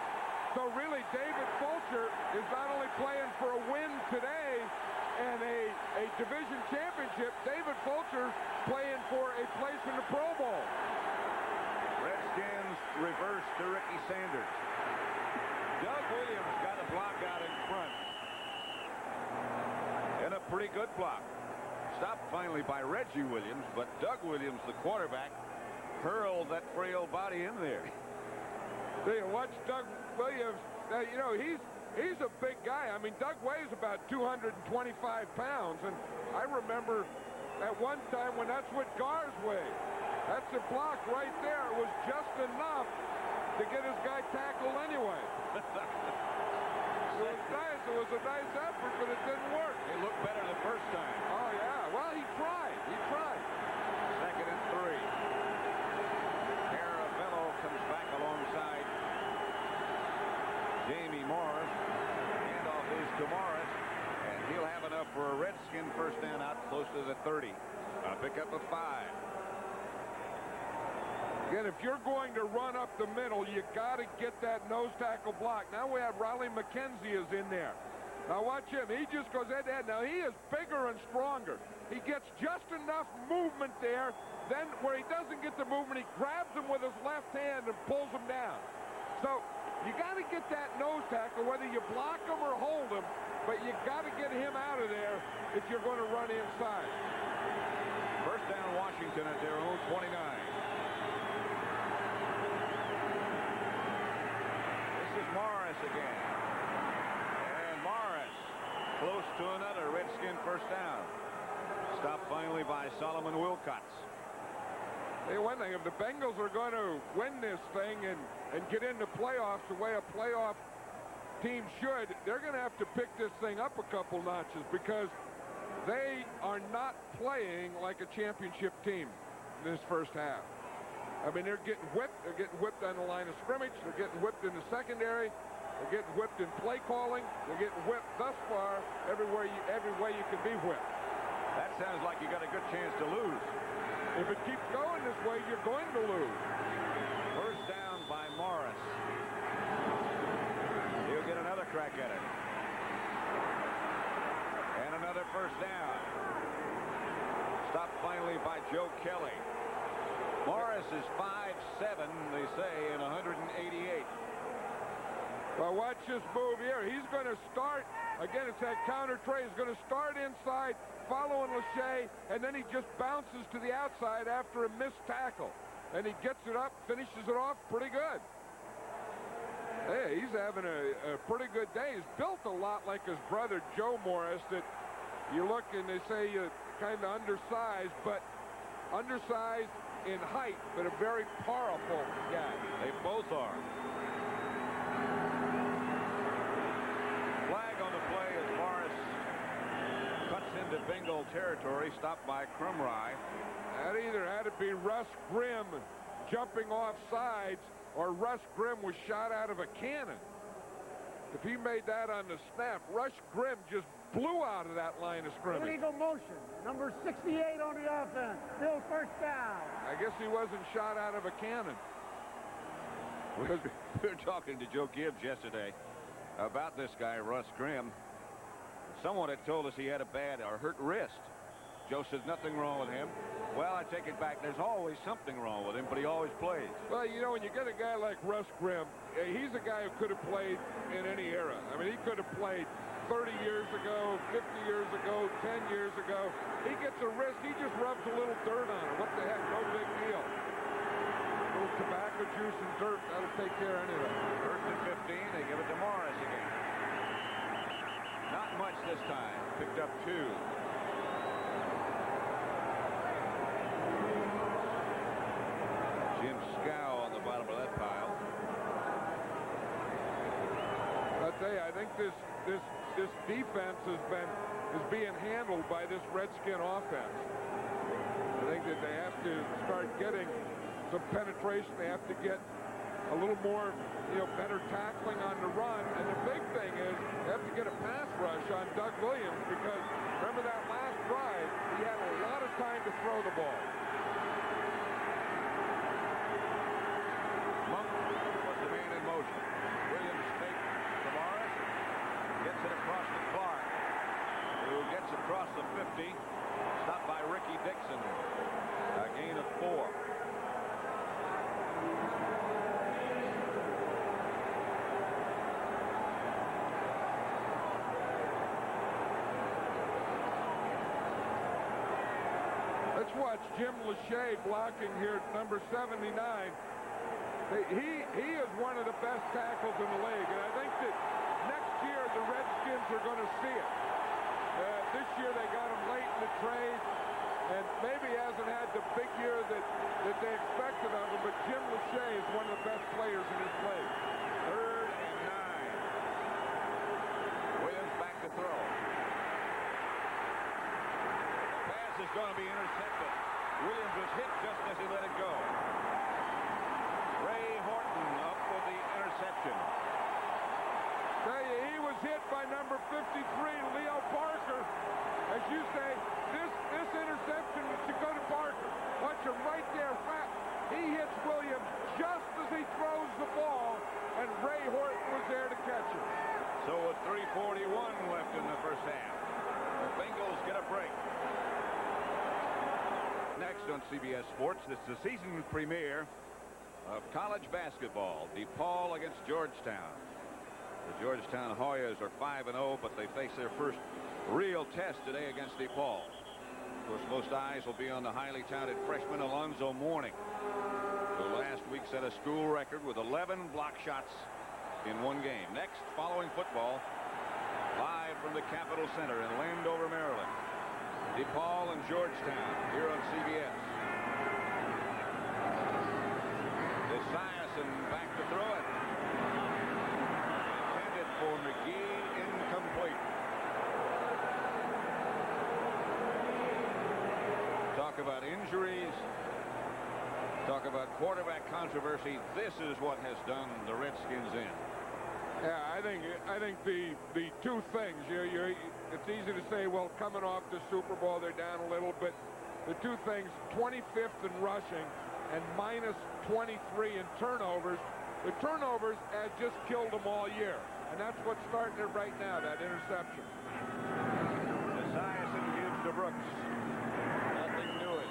So really, David Fulcher is not only playing for a win today and a division championship, David Fulcher playing for a place in the Pro Bowl. Redskins reverse to Ricky Sanders. Doug Williams got a block out in front. And a pretty good block. Stopped finally by Reggie Williams, but Doug Williams, the quarterback, hurled that frail body in there. Hey, watch Doug Williams. You know, he's a big guy. I mean, Doug weighs about 225 pounds, and I remember at one time when that's what guards weigh. That's a block right there. It was just enough to get his guy tackled anyway. It was nice. It was a nice effort, but it didn't work. He looked better the first time. Oh, yeah. Well, he tried. He tried. 2nd and 3. Caravello comes back alongside Jamie Morris. Handoff is to Morris, and he'll have enough for a Redskin first down out close to the 30. A pickup of 5. Again, if you're going to run up the middle, you got to get that nose tackle block. Now we have Riley McKenzie is in there. Now watch him. He just goes head-to-head. Now he is bigger and stronger. He gets just enough movement there. Then where he doesn't get the movement, he grabs him with his left hand and pulls him down. So you got to get that nose tackle, whether you block him or hold him, but you got to get him out of there if you're going to run inside. First down, Washington at their own 29. This is Morris again. And Morris close to another Redskin first down. Stopped finally by Solomon Wilcots. Hey, one thing, if the Bengals are going to win this thing and get into playoffs the way a playoff team should, they're going to have to pick this thing up a couple notches because they are not playing like a championship team in this first half. I mean, they're getting whipped. They're getting whipped on the line of scrimmage. They're getting whipped in the secondary. They're getting whipped in play calling. They're getting whipped thus far every way you can be whipped. That sounds like you got a good chance to lose. If it keeps going this way, you're going to lose. First down by Morris. He'll get another crack at it. And another first down. Stopped finally by Joe Kelly. Morris is 5'7", they say, and 188. Well, watch this move here. He's going to start. Again, it's that counter trey. He's going to start inside, following Lachey, and then he just bounces to the outside after a missed tackle. And he gets it up, finishes it off pretty good. Hey, he's having a pretty good day. He's built a lot like his brother, Joe Morris, that you look and they say you're kind of undersized, but undersized in height, but a very powerful guy. They both are. Flag on the play as Morris cuts into Bengal territory, stopped by Crumry. That either had to be Russ Grimm jumping off sides or Russ Grimm was shot out of a cannon. If he made that on the snap, Russ Grimm just blew out of that line of scrimmage. Illegal motion. Number 68 on the offense. Still first down. I guess he wasn't shot out of a cannon. We were talking to Joe Gibbs yesterday about this guy, Russ Grimm. Someone had told us he had a bad or hurt wrist. Joe says nothing wrong with him. Well, I take it back. There's always something wrong with him, but he always plays. Well, you know, when you get a guy like Russ Grimm, he's a guy who could have played in any era. I mean, he could have played 30 years ago, 50 years ago, 10 years ago. He gets a wrist, he just rubs a little dirt on it. What the heck? No big deal. A little tobacco juice and dirt, that'll take care of anything. First and 15, they give it to Morris again. Not much this time. Picked up 2. Jim Scow on the bottom of that pile. I tell you, I think this defense is being handled by this Redskin offense. I think that they have to start getting some penetration. They have to get a little more, better tackling on the run. And the big thing is they have to get a pass rush on Doug Williams because remember that last drive, he had a lot of time to throw the ball. Monk was the man in motion. Williams fakes to Morris. Gets it across to Clark, who gets across the 50. Stopped by Ricky Dixon. A gain of 4. Let's watch Jim Lachey blocking here at number 79. He is one of the best tackles in the league, and I think that next year the Redskins are going to see it. This year they got him late in the trade, and maybe he hasn't had the big year that they expected of him, but Jim Lachey is one of the best players in this league. 3rd and 9. Williams back to throw. Pass is going to be intercepted. Williams was hit just as he let it go. Ray Horton up with the interception. Tell you, he was hit by number 53, Leo Parker. As you say, this interception should go to Parker. Watch him right there. He hits Williams just as he throws the ball, and Ray Horton was there to catch him. So with 3:41 left next on CBS Sports. This is the season premiere of college basketball. DePaul against Georgetown. The Georgetown Hoyas are 5-0, but they face their first real test today against DePaul. Of course, most eyes will be on the highly touted freshman Alonzo Mourning, who last week set a school record with 11 block shots in one game. Next, following football, live from the Capitol Center in Landover, Maryland, DePaul and Georgetown here on CBS. Esiason back to throw it. Intended for McGee, incomplete. Talk about injuries. Talk about quarterback controversy. This is what has done the Redskins in. Yeah, I think the two things. It's easy to say, well, coming off the Super Bowl, they're down a little, but the two things: 25th in rushing and minus 23 in turnovers. The turnovers had just killed them all year, and that's what's starting it right now. That interception. Esiason gives to Brooks. Nothing to it.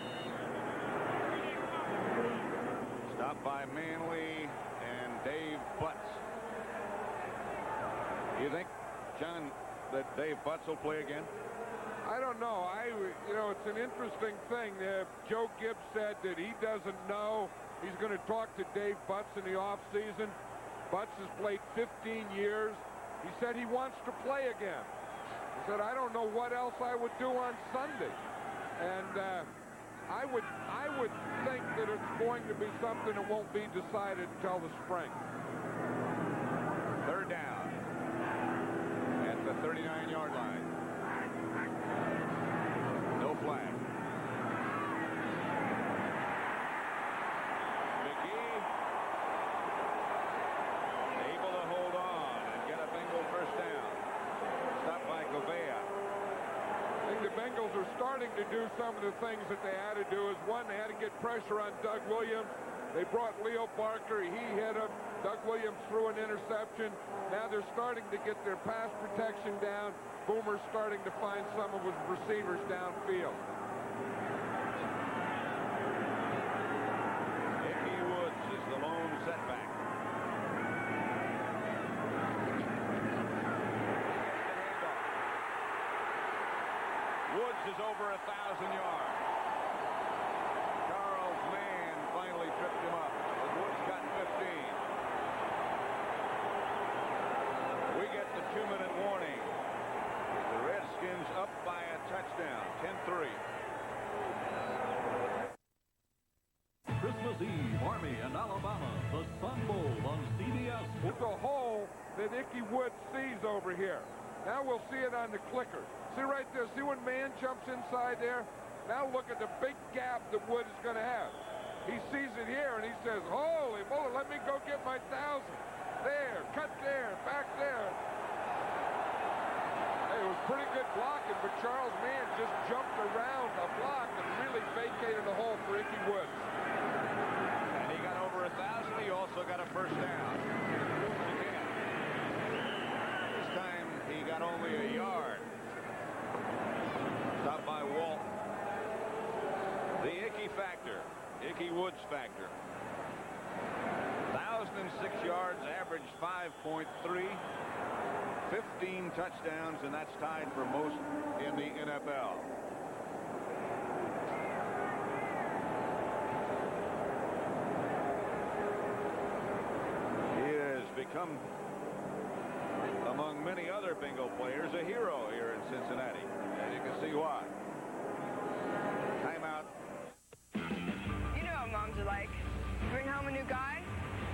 Stopped by Manley and Dave Butts. You think, John, that Dave Butts will play again? I don't know. It's an interesting thing. Joe Gibbs said that he doesn't know. He's going to talk to Dave Butts in the offseason. Butts has played 15 years. He said he wants to play again. He said, I don't know what else I would do on Sunday. And I would think that it's going to be something that won't be decided until the spring. Third down at the 39-yard line. No flag. McGee able to hold on and get a Bengal first down. Stopped by Govea. I think the Bengals are starting to do some of the things that they had to do. One, they had to get pressure on Doug Williams. They brought Leo Barker. He hit him. Doug Williams threw an interception. Now they're starting to get their pass protection down. Boomer's starting to find some of his receivers downfield. Ickey Woods is the lone setback. Woods is over 1,000 yards. Charles Mann finally tripped him up, but Woods got 15. We get the 2-minute warning. The Redskins up by a touchdown, 10-3. Christmas Eve, Army and Alabama, the Sun Bowl on CBS. It's a hole that Ickey Woods sees over here. Now we'll see it on the clicker. See right there, see when Mann jumps inside there? Now look at the big gap that Woods is going to have. He sees it here and he says, holy moly, let me go get my 1,000. There, cut there, back there. Hey, it was pretty good blocking, but Charles Mann just jumped around a block and really vacated the hole for Ickey Woods. And he got over 1,000. He also got a first down. Again. This time he got only a yard. Stopped by Walt. The Ickey factor. Ickey Woods factor. 1,006 yards, averaged 5.3. 15 touchdowns, and that's tied for most in the NFL. He has become, among many other Bengal players, a hero here in Cincinnati, and you can see why. Timeout. You know what moms are like. Bring home a new guy,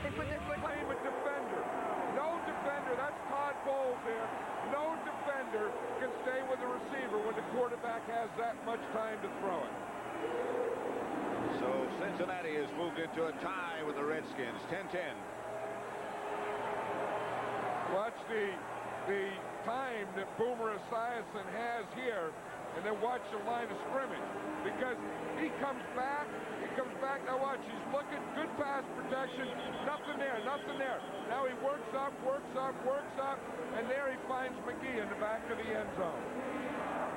they put their foot Claim a defender. No defender, that's Todd Bowles here. No defender can stay with the receiver when the quarterback has that much time to throw it. So Cincinnati has moved into a tie with the Redskins, 10-10. Watch the time that Boomer Esiason has here, and then watch the line of scrimmage, because he comes back. Now watch, he's looking, good pass protection, nothing there. Now he works up, and there he finds McGee in the back of the end zone.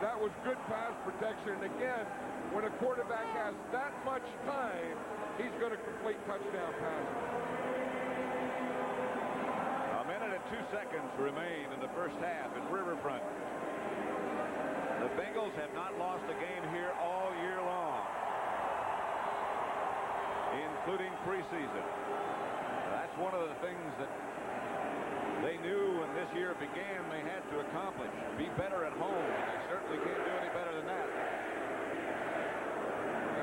That was good pass protection. And again, when a quarterback has that much time, he's going to complete touchdown passes. A minute and 2 seconds remain in the first half at Riverfront. The Bengals have not lost a game here all year long, including preseason. That's one of the things that they knew when this year began they had to accomplish. Be better at home. And they certainly can't do any better than that.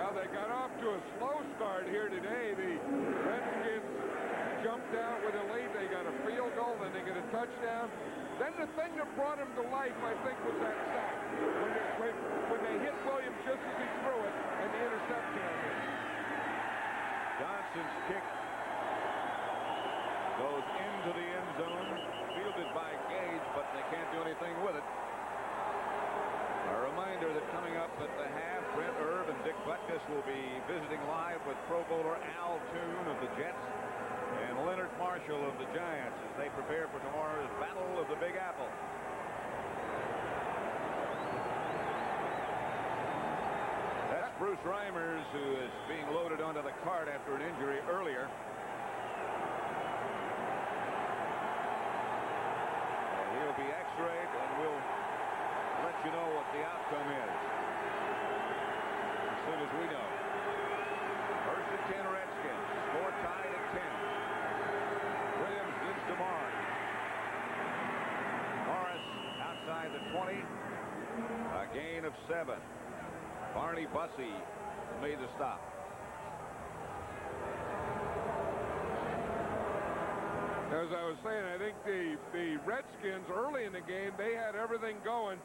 Well, they got off to a slow start here today. The Redskins jumped out with a lead. They got a field goal, then they get a touchdown. Then the thing that brought him to life, I think, was that sack. When they hit Williams just as he threw it, and the interception on it. Johnson's kick goes into the end zone, fielded by Gage, but they can't do anything with it. A reminder that coming up at the half, Brent Erb and Dick Butkus will be visiting live with Pro Bowler Al Toon of the Jets and Leonard Marshall of the Giants as they prepare for tomorrow's Battle of the Big Apple. That's Bruce Reimers, who is being loaded onto the cart after an injury earlier. He'll be x-rayed, and we'll let you know what the outcome is as soon as we know. First and 10 Redskins. Score tied at 10. Williams gives to Morris. Morris outside the 20. A gain of 7. Barney Bussey made the stop. As I was saying, I think the Redskins early in the game, they had everything going.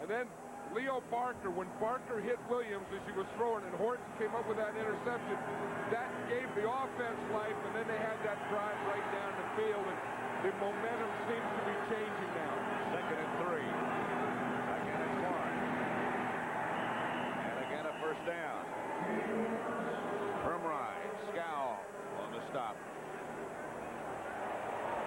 And then Leo Barker, when Barker hit Williams as he was throwing and Horton came up with that interception, that gave the offense life, and then they had that drive right down the field, and the momentum seems to be changing now. Second and 3. Again, it's one. And again, a first down. Crumry, Scow on the stop.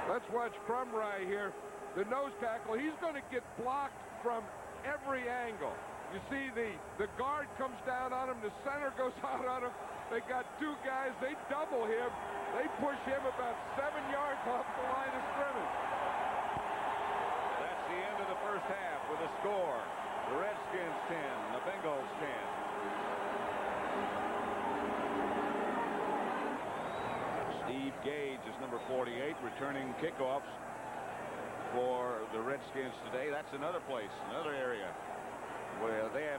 Let's watch Crumry here. The nose tackle, he's going to get blocked from every angle. You see the guard comes down on him, the center goes out on him. They got two guys, they double him. They push him about 7 yards off the line of scrimmage. That's the end of the first half with a score. The Redskins 10, the Bengals 10. Steve Gage is number 48, returning kickoffs for the Redskins today. That's another place, another area where they have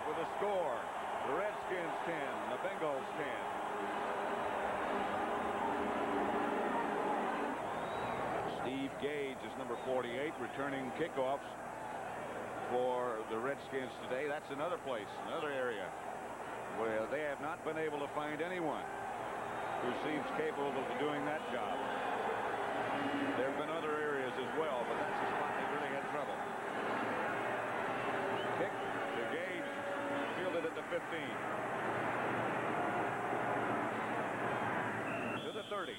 with a score. The Redskins 10, the Bengals 10. Steve Gage is number 48, returning kickoffs for the Redskins today. That's another place, another area where they have not been able to find anyone who seems capable of doing that job. There have been other areas as well, but that's the spot they really had trouble. Kick to Gage, fielded at the 15. To the 30.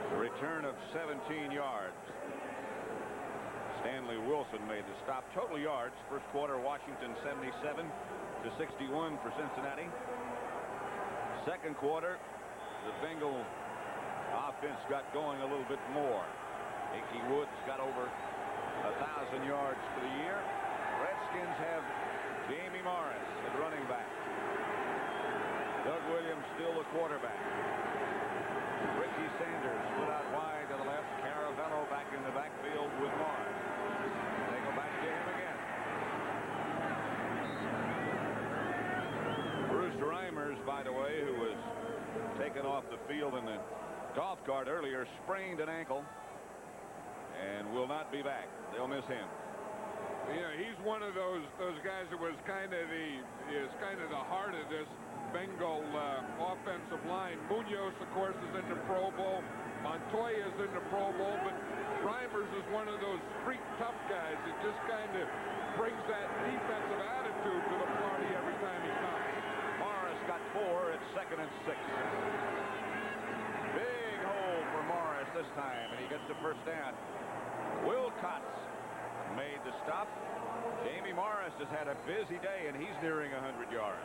A return of 17 yards. Stanley Wilson made the stop. Total yards, first quarter, Washington 77 to 61 for Cincinnati. Second quarter, the Bengal offense got going a little bit more. Ickey Woods got over 1,000 yards for the year. Redskins have Jamie Morris at running back. Doug Williams still the quarterback. Ricky Sanders split out wide to the left. Caravello back in the backfield with Morris. They go back to him again. Bruce Reimers, by the way, who was taken off the field in the golf cart earlier, sprained an ankle and will not be back. They'll miss him. Yeah, he's one of those guys that was kind of the heart of this Bengal offensive line. Munoz, of course, is in the Pro Bowl. Montoya is in the Pro Bowl, but Reimers is one of those street tough guys that just kind of brings that defensive attitude to the party every time he comes. Morris got 4 at 2nd and 6. Big hole for Morris this time. first down. Wilcox made the stop. Jamie Morris has had a busy day, and he's nearing 100 yards.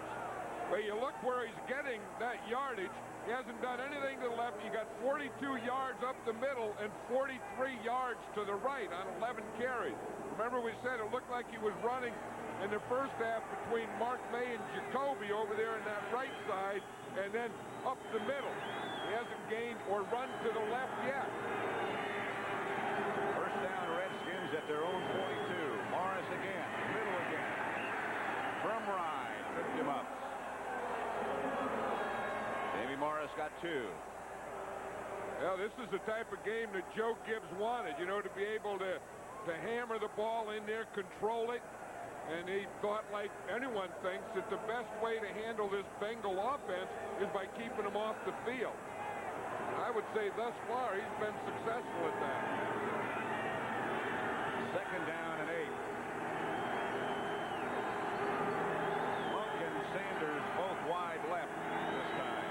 Well, you look where he's getting that yardage. He hasn't done anything to the left. He got 42 yards up the middle and 43 yards to the right on 11 carries. Remember we said it looked like he was running in the first half between Mark May and Jacoby over there in that right side, and then up the middle. He hasn't gained or run to the left yet. First down, Redskins at their own 42. Morris again, middle again. From Rye, tripped him up. Jamie Morris got 2. Well, this is the type of game that Joe Gibbs wanted, you know, to be able to hammer the ball in there, control it. And he thought, like anyone thinks, that the best way to handle this Bengal offense is by keeping them off the field. I would say thus far he's been successful at that. Second down and 8. Monk and Sanders both wide left this time.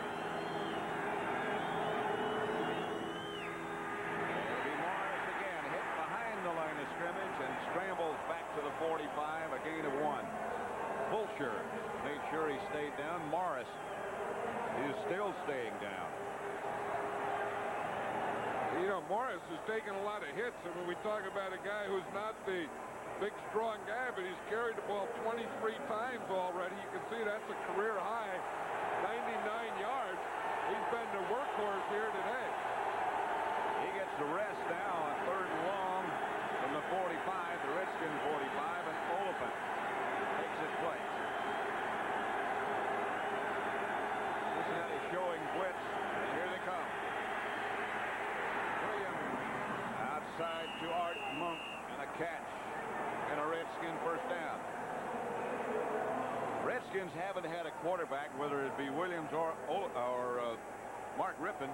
It'll be Morris again, hit behind the line of scrimmage and scrambles back to the 45, a gain of 1. Fulcher made sure he stayed down. Morris is still staying down. You know, Morris has taken a lot of hits. I mean, we talk about a guy who's not the big, strong guy, but he's carried the ball 23 times already. You can see that's a career high, 99 yards. He's been the workhorse here today. He gets the rest now on 3rd and long from the 45, the Redskins 45, and Oliphant takes his place. Cincinnati showing blitz, and here they come. Outside to Art Monk, and a catch, and a Redskin first down. Redskins haven't had a quarterback, whether it be Williams or Mark Rippon,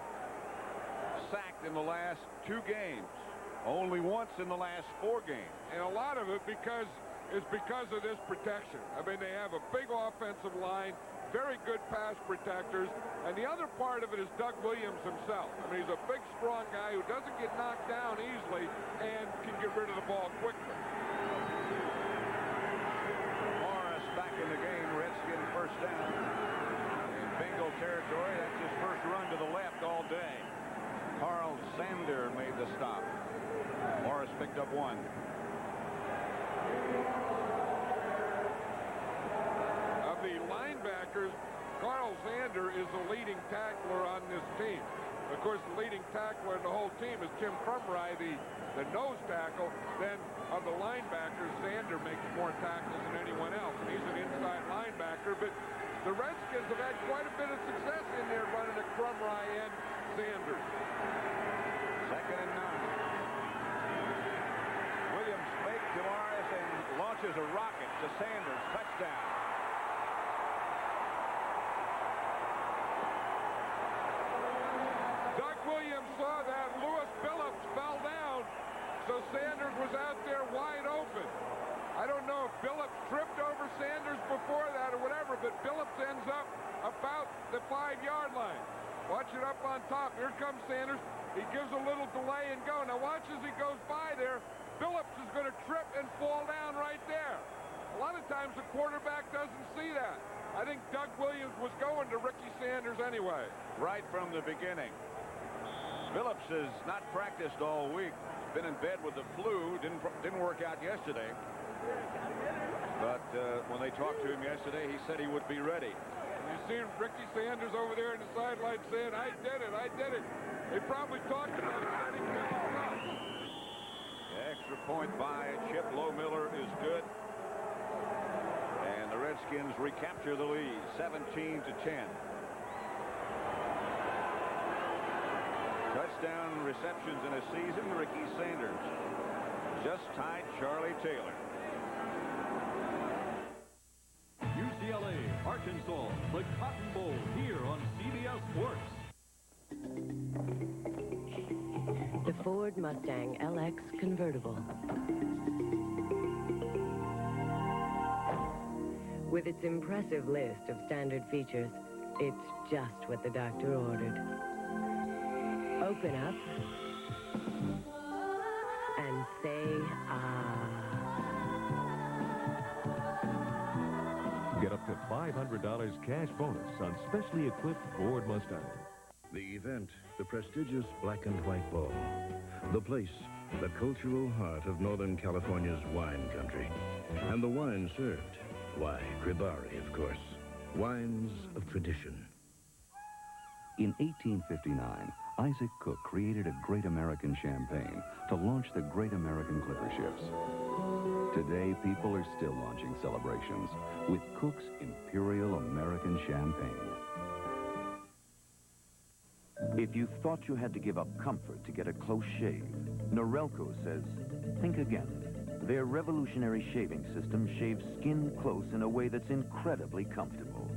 sacked in the last 2 games. Only once in the last 4 games. And a lot of it is because of this protection. I mean, they have a big offensive line, very good pass protectors, and the other part of it is Doug Williams himself. I mean, he's a big, strong guy who doesn't get knocked down easily and can get rid of the ball quickly. Morris back in the game, Redskin first down. In Bengal territory, that's his first run to the left all day. Carl Sander made the stop. Morris picked up 1. Of the linebackers, Carl Sander is the leading tackler on this team. Of course, the leading tackler in the whole team is Tim Crumry, the nose tackle. Then of the linebackers, Sander makes more tackles than anyone else. And he's an inside linebacker. But the Redskins have had quite a bit of success in there running at Crumry and Sanders. 2nd and 9. Williams fake to Morris and launches a rocket to Sanders. Touchdown. Doug Williams saw that. Lewis Phillips fell down, so Sanders was out there wide open. I don't know if Phillips tripped over Sanders before that or whatever, but Phillips ends up about the 5-yard line. Watch it up on top. Here comes Sanders. He gives a little delay and go. Now watch as he goes by there. Phillips is going to trip and fall down right there. A lot of times the quarterback doesn't see that. I think Doug Williams was going to Ricky Sanders anyway. Right from the beginning. Phillips has not practiced all week. Been in bed with the flu. Didn't work out yesterday. But when they talked to him yesterday, he said he would be ready. You see Ricky Sanders over there in the sideline saying, I did it, I did it. They probably talked about it. The extra point by Chip Low-Miller is good. And the Redskins recapture the lead, 17-10. Touchdown receptions in a season, Ricky Sanders. Just tied Charlie Taylor. UCLA, Arkansas, the Cotton Bowl here on CBS Sports. The Ford Mustang LX convertible. With its impressive list of standard features, it's just what the doctor ordered. Open up say, Get up to $500 cash bonus on specially equipped Ford Mustangs. The event, the prestigious Black and White Ball. The place, the cultural heart of Northern California's wine country. And the wine served, why, Gribari, of course. Wines of tradition. In 1859, Isaac Cook created a Great American champagne to launch the Great American Clipper ships. Today, people are still launching celebrations with Cook's Imperial American Champagne. If you thought you had to give up comfort to get a close shave, Norelco says, think again. Their revolutionary shaving system shaves skin close in a way that's incredibly comfortable.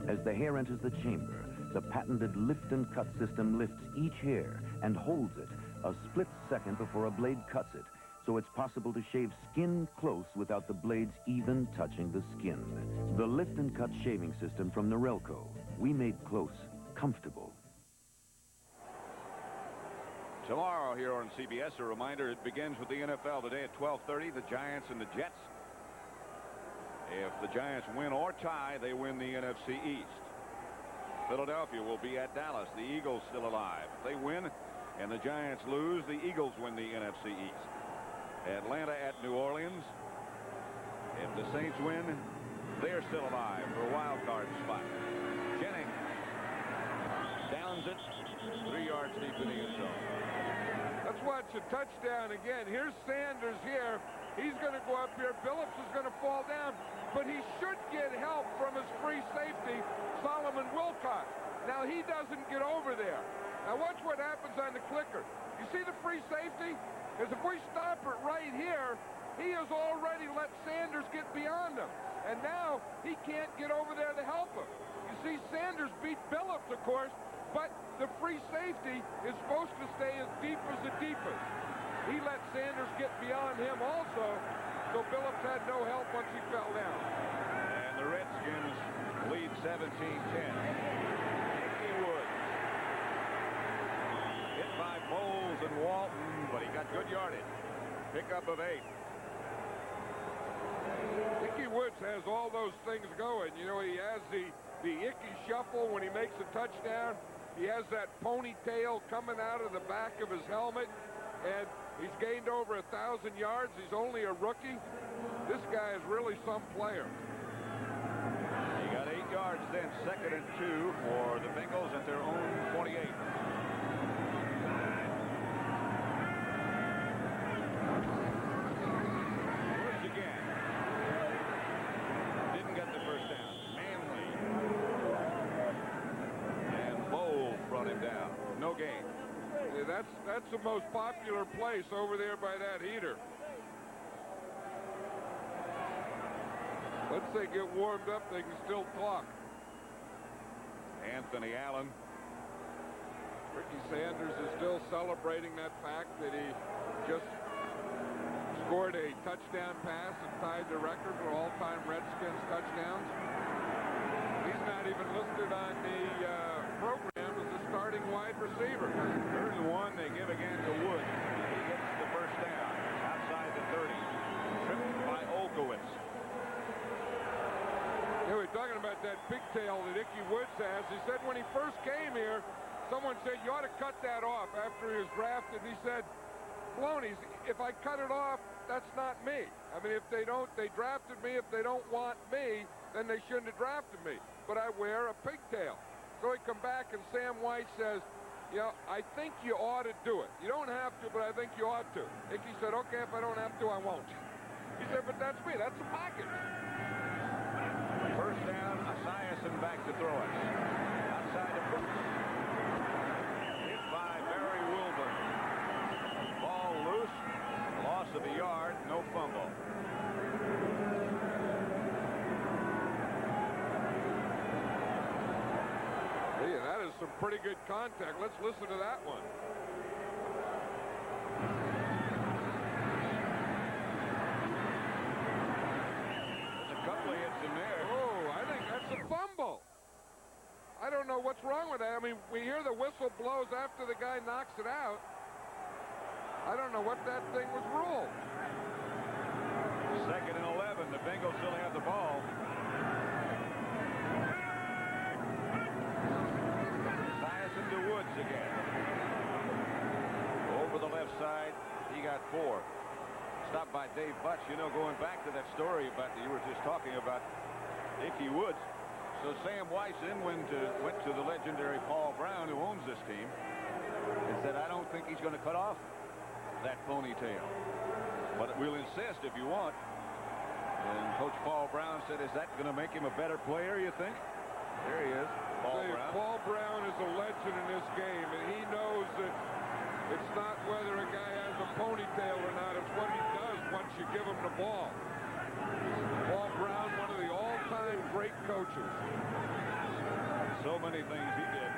As the hair enters the chamber, the patented lift and cut system lifts each hair and holds it a split second before a blade cuts it, so it's possible to shave skin close without the blades even touching the skin. The lift and cut shaving system from Norelco. We made close comfortable. Tomorrow here on CBS, a reminder, it begins with the NFL today at 12:30, the Giants and the Jets. If the Giants win or tie, they win the NFC East. Philadelphia will be at Dallas. The Eagles still alive. If they win and the Giants lose, the Eagles win the NFC East. Atlanta at New Orleans. If the Saints win, they're still alive for a wild card spot. Jennings downs it 3 yards deep in the end zone. Let's watch a touchdown again. Here's Sanders here. He's going to go up here. Phillips is going to fall down, but he should get help from his free safety, Solomon Wilcott. Now, he doesn't get over there. Now, watch what happens on the clicker. You see the free safety? Because if we stop it right here, he has already let Sanders get beyond him. And now he can't get over there to help him. You see, Sanders beat Phillips, of course, but the free safety is supposed to stay as deep as the deepest. He let Sanders get beyond him also, so Phillips had no help once he fell down. And the Redskins lead 17-10. Ickey Woods hit by Bowles and Walton, but he got good yardage. Pickup of 8. Ickey Woods has all those things going. You know, he has the Ickey shuffle when he makes a touchdown. He has that ponytail coming out of the back of his helmet, and he's gained over 1,000 yards. He's only a rookie. This guy is really some player. He got 8 yards then, 2nd and 2 for the Bengals at their own 28. Woods again. Didn't get the first down. Manley. And Bowles brought him down. No gain. Yeah, that's the most popular place over there by that heater. Once they get warmed up, they can still talk. Anthony Allen. Ricky Sanders is still celebrating that fact that he just scored a touchdown pass and tied the record for all-time Redskins touchdowns. He's not even listed on the program as a starting wide receiver. 3rd and 1, they give again to Woods. He gets the first down outside the 30. Tripped by Olkowitz. Yeah, we're talking about that pigtail that Ickey Woods has. He said when he first came here, someone said, you ought to cut that off after he was drafted. And he said, Flonies, if I cut it off, that's not me. I mean, if they drafted me. If they don't want me, then they shouldn't have drafted me. But I wear a pigtail. So he come back, and Sam White says, you know, I think you ought to do it. You don't have to, but I think you ought to. Ickey said, okay, if I don't have to, I won't. He said, but that's me. That's a package. First down, Esiason back to throw it. Outside of Brooks. Hit by Barry Wilburn. Ball loose. Loss of a yard. No fumble. Yeah, that is some pretty good contact. Let's listen to that one. There's a couple of hits in there. Oh, I think that's a fumble. I don't know what's wrong with that. I mean, we hear the whistle blows after the guy knocks it out. I don't know what that thing was ruled. 2nd and 11. The Bengals still have the ball. Tyson to Woods again. Over the left side. He got 4. Stopped by Dave Butch. You know, going back to that story about you were just talking about Ickey Woods. So Sam Weiss then went to the legendary Paul Brown, who owns this team, and said, I don't think he's going to cut off that ponytail. But we'll insist if you want. And Coach Paul Brown said, is that going to make him a better player, you think? There he is, Paul Brown. Paul Brown is a legend in this game, and he knows that it's not whether a guy has a ponytail or not. It's what he does once you give him the ball. Paul Brown, one of the all-time great coaches. So many things he did.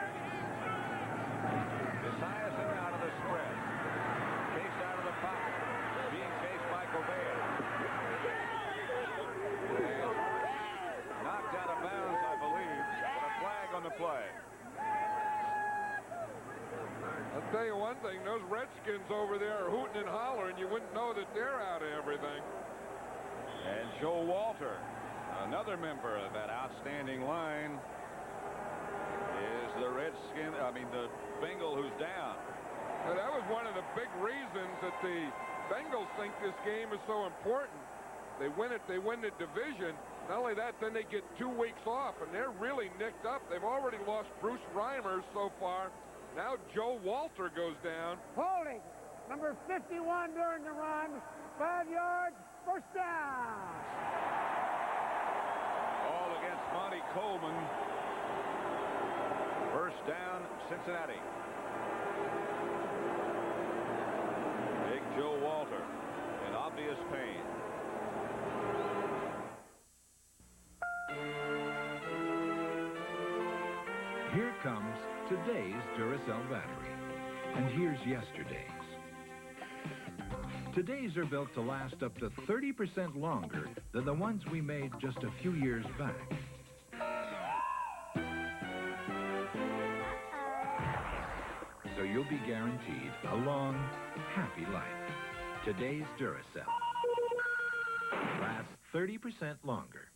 Esiason out of the spread. Chased out of the pocket. Being chased by Gobert. And knocked out of bounds, I believe. But a flag on the play. I'll tell you one thing, those Redskins over there are hooting and hollering. You wouldn't know that they're out of everything. And Joe Walter, another member of that outstanding line, is the the Bengal who's down. Now, that was one of the big reasons that the Bengals think this game is so important. They win it, they win the division. Not only that, then they get 2 weeks off, and they're really nicked up. They've already lost Bruce Reimers so far. Now Joe Walter goes down. Holding, number 51 during the run, 5 yards, first down. All against Monty Coleman. First down, Cincinnati. Big Joe Walter in obvious pain. Here comes today's Duracell battery. And here's yesterday's. Today's are built to last up to 30% longer than the ones we made just a few years back. So you'll be guaranteed a long, happy life. Today's Duracell lasts 30% longer.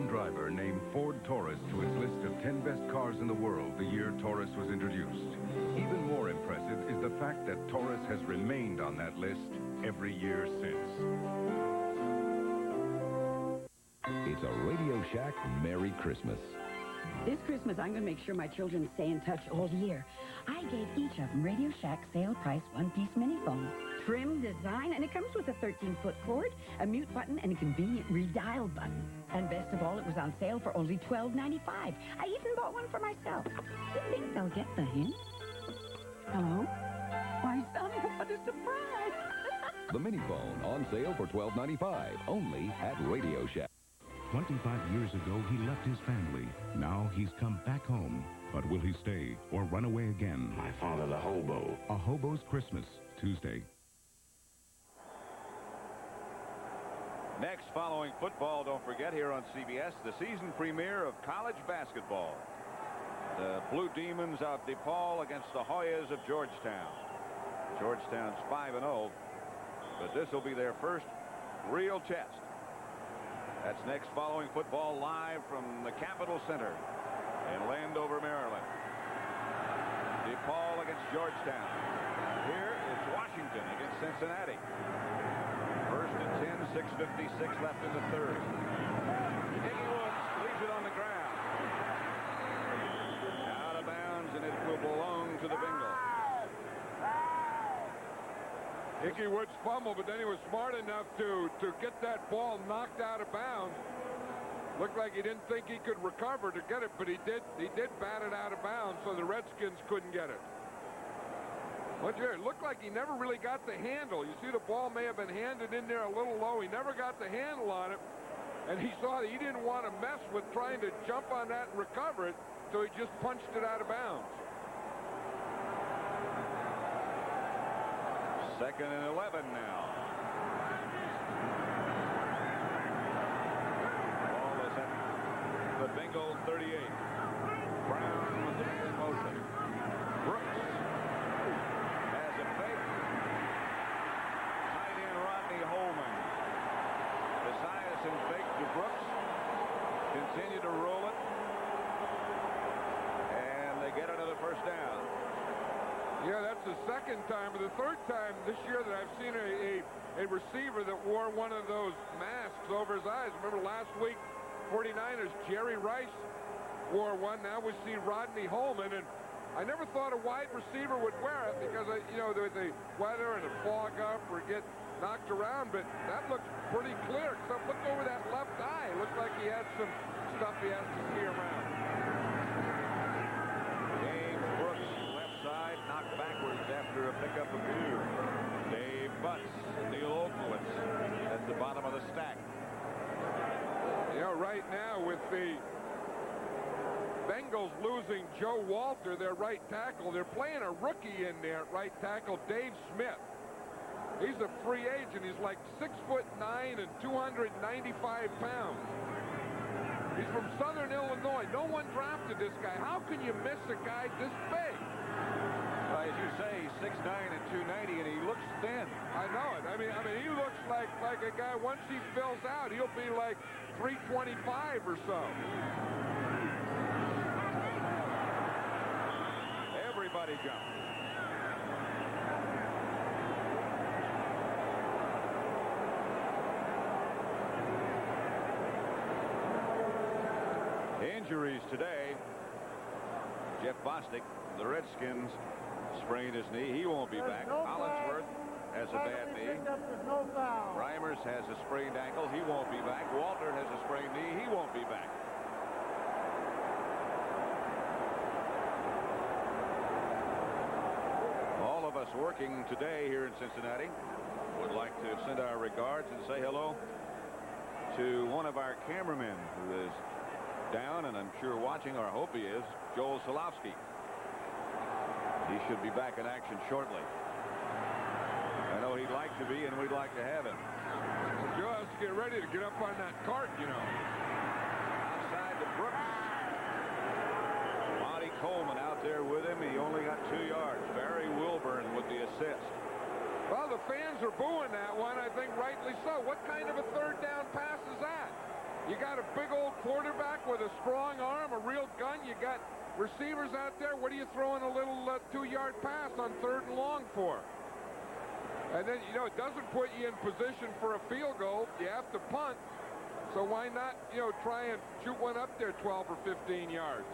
Driver named Ford Taurus to his list of 10 best cars in the world the year Taurus was introduced. Even more impressive is the fact that Taurus has remained on that list every year since. It's a Radio Shack Merry Christmas. This Christmas, I'm going to make sure my children stay in touch all year. I gave each of them Radio Shack sale price one-piece mini phone. Trim design, and it comes with a 13-foot cord, a mute button, and a convenient redial button. And best of all, it was on sale for only $12.95. I even bought one for myself. You think they'll get the hint? Hello? Why, son, what a surprise! The mini phone on sale for $12.95, only at Radio Shack. 25 years ago, he left his family. Now he's come back home. But will he stay or run away again? My father's a hobo. A Hobo's Christmas, Tuesday. Next, following football, don't forget, here on CBS, the season premiere of college basketball. The Blue Demons of DePaul against the Hoyas of Georgetown. Georgetown's 5-0, but this will be their first real test. That's next, following football, live from the Capitol Center in Landover, Maryland. DePaul against Georgetown. Here is Washington against Cincinnati. First and 10, 6:56 left in the third. Ickey Woods leaves it on the ground. Out of bounds, and it will belong to the Bengals. Ickey Woods fumbled, but then he was smart enough to get that ball knocked out of bounds. Looked like he didn't think he could recover to get it, but he did bat it out of bounds, so the Redskins couldn't get it. But it looked like he never really got the handle. You see, the ball may have been handed in there a little low. He never got the handle on it, and he saw that he didn't want to mess with trying to jump on that and recover it, so he just punched it out of bounds. 2nd and 11 now. Ball is at the Bengals 38. Brown with the man in motion. Brooks has a fake. Tight end Rodney Holman. Esiason fake to Brooks. Continue to roll it. And they get another first down. Yeah, that's the second time, or the third time this year that I've seen a receiver that wore one of those masks over his eyes. Remember last week, 49ers, Jerry Rice wore one. Now we see Rodney Holman, and I never thought a wide receiver would wear it because, you know, the weather and the fog up or get knocked around, but that looks pretty clear. Except look over that left eye. Looks like he had some stuff he has to see around. James Brooks, left side, knocked backwards after a pickup of 2. Dave Butts, Neil Olkowitz at the bottom of the stack. You know, right now with the Bengals losing Joe Walter, their right tackle, they're playing a rookie in there at right tackle, Dave Smith. He's a free agent. He's like 6'9" and 295 pounds. He's from Southern Illinois. No one drafted this guy. How can you miss a guy this big? Well, as you say, he's 6'9" and 290, and he looks thin. I know it. I mean, he looks like a guy. Once he fills out, he'll be like 325 or so. Everybody jumps. Injuries today. Jeff Bostic, the Redskins, sprained his knee. He won't be back. Collinsworth has a bad knee. Reimers has a sprained ankle. He won't be back. Walter has a sprained knee. He won't be back. All of us working today here in Cincinnati would like to send our regards and say hello to one of our cameramen who is down, and I'm sure watching, or I hope he is, Joel Solowski. He should be back in action shortly. I know he'd like to be, and we'd like to have him. Joe has to get ready to get up on that cart, you know. Outside to Brooks. Monty Coleman out there with him. He only got 2 yards. Barry Wilburn with the assist. Well, the fans are booing that one. I think rightly so. What kind of a third down pass is that? You got a big old quarterback with a strong arm, a real gun. You got receivers out there. What are you throwing a little 2-yard pass on 3rd and long for? And then, you know, it doesn't put you in position for a field goal. You have to punt. So why not, you know, try and shoot one up there 12 or 15 yards?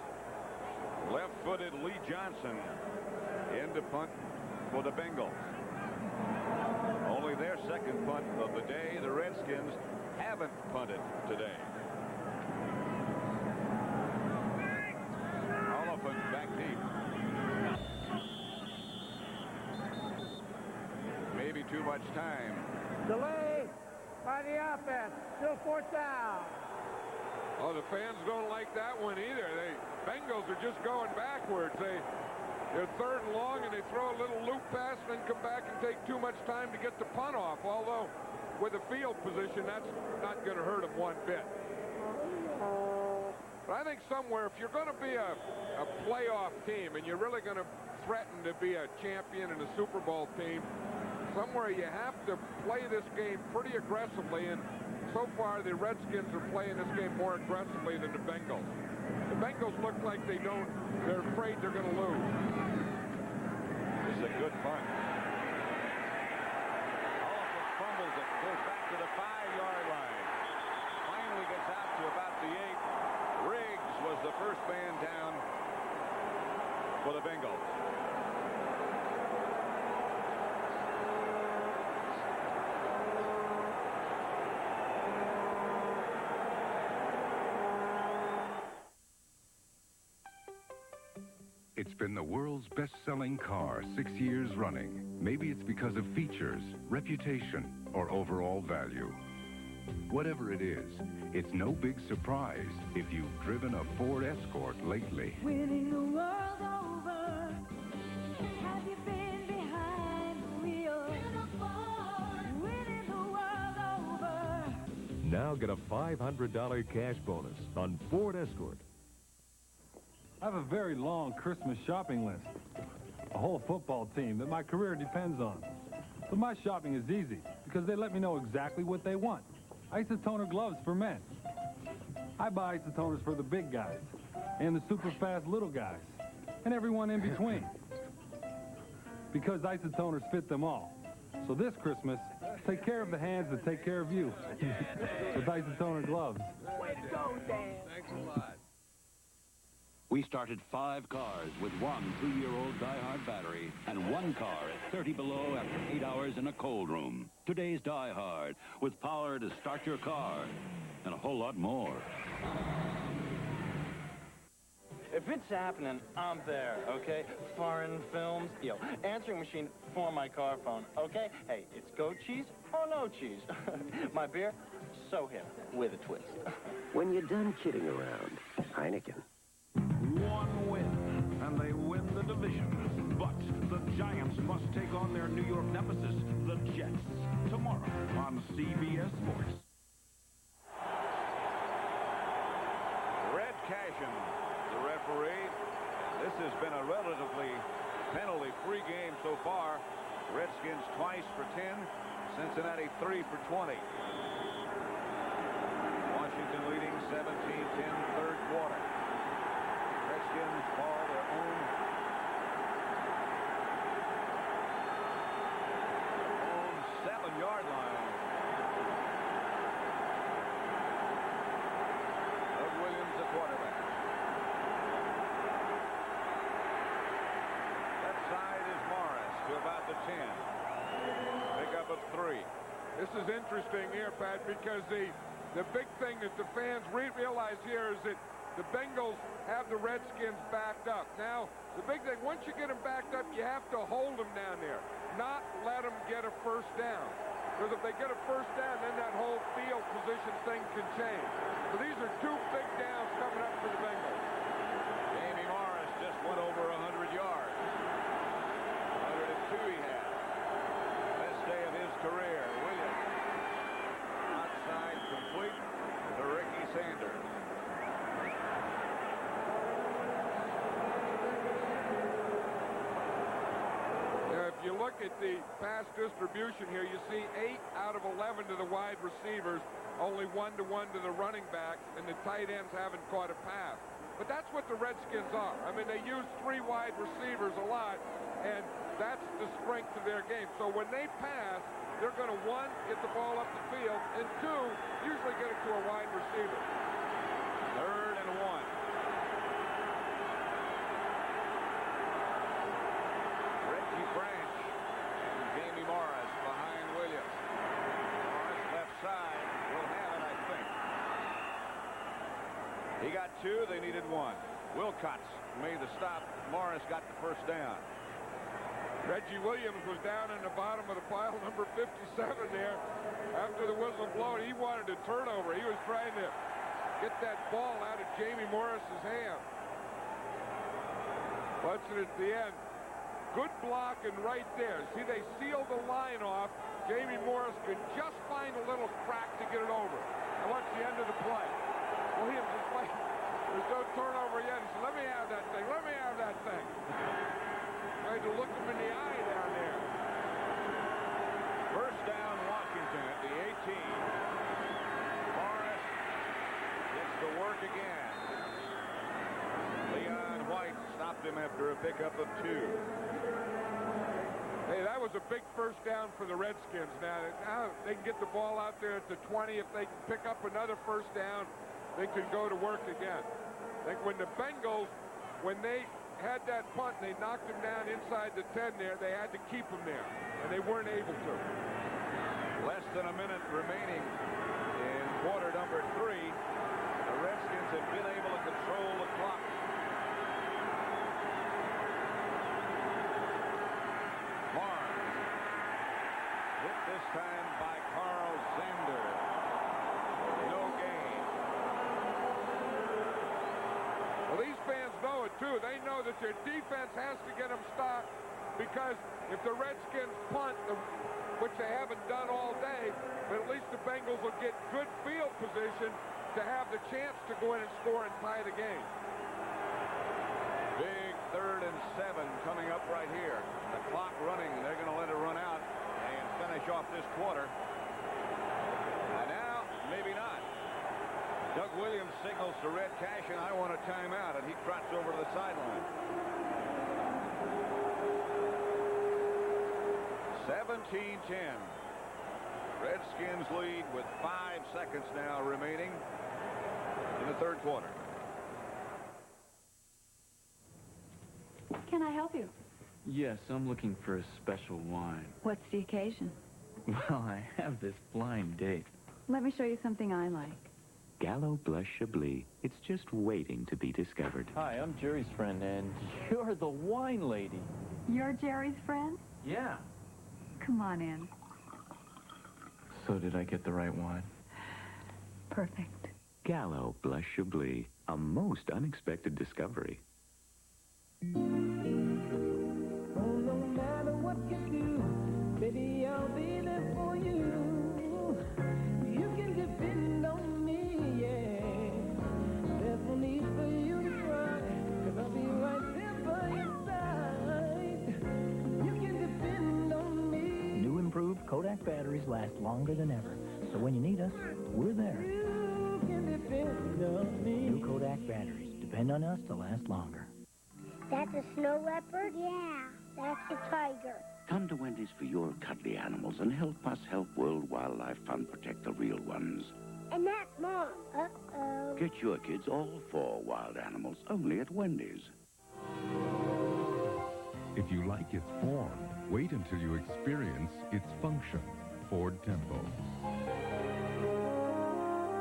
Left-footed Lee Johnson in to punt for the Bengals. Only their second punt of the day. The Redskins haven't punted today. Oliphant back deep. Maybe too much time. Delay by the offense. Still 4th down. Oh, the fans don't like that one either. Bengals are just going backwards. They're 3rd and long, and they throw a little loop pass and then come back and take too much time to get the punt off. Although, with the field position, that's not going to hurt them one bit. But I think somewhere, if you're going to be a playoff team and you're really going to threaten to be a champion and a Super Bowl team, somewhere you have to play this game pretty aggressively. And so far, the Redskins are playing this game more aggressively than the Bengals. The Bengals look like they're afraid they're going to lose. This is a good punt. Fumbles it, goes back to the 5-yard line. Finally gets out to about the 8. Riggs was the first man down for the Bengals. It's been the world's best-selling car 6 years running. Maybe it's because of features, reputation, or overall value. Whatever it is, it's no big surprise if you've driven a Ford Escort lately. Winning the world over, have you been behind the wheel? Now get a $500 cash bonus on Ford Escort. I have a very long Christmas shopping list. A whole football team that my career depends on. But my shopping is easy because they let me know exactly what they want. Isotoner gloves for men. I buy isotoners for the big guys and the super fast little guys and everyone in between. Because isotoners fit them all. So this Christmas, take care of the hands that take care of you with isotoner gloves. Way to go, Dad. Thanks a lot. We started 5 cars with one 2-year-old Die-Hard battery and 1 car at 30 below after 8 hours in a cold room. Today's Die-Hard with power to start your car and a whole lot more. If it's happening, I'm there, okay? Foreign films, answering machine for my car phone, okay? Hey, it's goat cheese or no cheese. My beer, so hip, with a twist. When you're done kidding around, Heineken. One win, and they win the division. But the Giants must take on their New York nemesis, the Jets, tomorrow on CBS Sports. Red Cashin, the referee. This has been a relatively penalty-free game so far. Redskins twice for 10, Cincinnati 3 for 20. Washington leading 17-10 third quarter. Redskins ball their own 7-yard line. Doug Williams, the quarterback. Left side is Morris to about the 10. Pick up of 3. This is interesting here, Pat, because the big thing that the fans realize here is that the Bengals have the Redskins backed up. Now, the big thing, once you get them backed up, you have to hold them down there, not let them get a first down. Because if they get a first down, then that whole field position thing can change. So these are 2 big downs coming up for the Bengals. Jamie Morris just went over 100 yards. 102 he had. Best day of his career. Williams. Outside complete to Ricky Sanders. You look at the pass distribution here, you see 8 out of 11 to the wide receivers, only 1-to-1 to the running backs, and the tight ends haven't caught a pass. But that's what the Redskins are. I mean, they use 3 wide receivers a lot, and that's the strength of their game. So when they pass, they're going to, 1, get the ball up the field, and 2, usually get it to a wide receiver. 3rd and 1. Reggie Branch and Jamie Morris behind Williams. Morris left side will have it, I think. He got 2. They needed 1. Wilcox made the stop. Morris got the first down. Reggie Williams was down in the bottom of the pile, number 57 there. After the whistle blown, he wanted a turnover. He was trying to get that ball out of Jamie Morris's hand. Watching at the end. Good blocking right there. See, they sealed the line off. Jamie Morris could just find a little crack to get it over. And watch the end of the play. Williams is like, there's no turnover yet. He said, let me have that thing. Let me have that thing. Tried to look him in the eye down there. First down, Washington at the 18. Morris gets to work again. Leon White stopped him after a pickup of 2. Hey, that was a big first down for the Redskins. Now they can get the ball out there at the 20. If they can pick up another first down, they can go to work again. Like when the Bengals, when they had that punt, they knocked him down inside the 10 there. They had to keep him there, and they weren't able to. Less than a minute remaining in quarter number 3. The Redskins have been able to control the clock. Barnes hit this time by Carl Zander. No gain. Well, these fans know it, too. They know that their defense has to get them stopped, because if the Redskins punt, which they haven't done all day, but at least the Bengals will get good field position to have the chance to go in and score and tie the game. Big 3rd and 7 coming up right here. The clock running. They're going to let it run out and finish off this quarter. And now, maybe not. Doug Williams signals to Red Cashin, I want a timeout, and he trots over to the sideline. 17-10. Redskins lead with 5 seconds now remaining in the 3rd quarter. Can I help you? Yes, I'm looking for a special wine. What's the occasion? Well, I have this blind date. Let me show you something I like. Gallo Blush Chablis. It's just waiting to be discovered. Hi, I'm Jerry's friend, and you're the wine lady. You're Jerry's friend? Yeah. Come on in. So did I get the right wine? Perfect. Gallo Blush Chablis. A most unexpected discovery. Oh, no matter what you do, baby, I'll be there for you. You can depend on me, yeah. There's no need for you to cry, 'cause I'll be right there by your side. You can depend on me. New improved Kodak batteries last longer than ever. So when you need us, we're there. You can depend on me. New Kodak batteries. Depend on us to last longer. That's a snow leopard? Yeah, that's a tiger. Come to Wendy's for your cuddly animals and help us help World Wildlife Fund protect the real ones. And that's Mom. Uh-oh. Get your kids all 4 wild animals only at Wendy's. If you like its form, wait until you experience its function. Ford Tempo.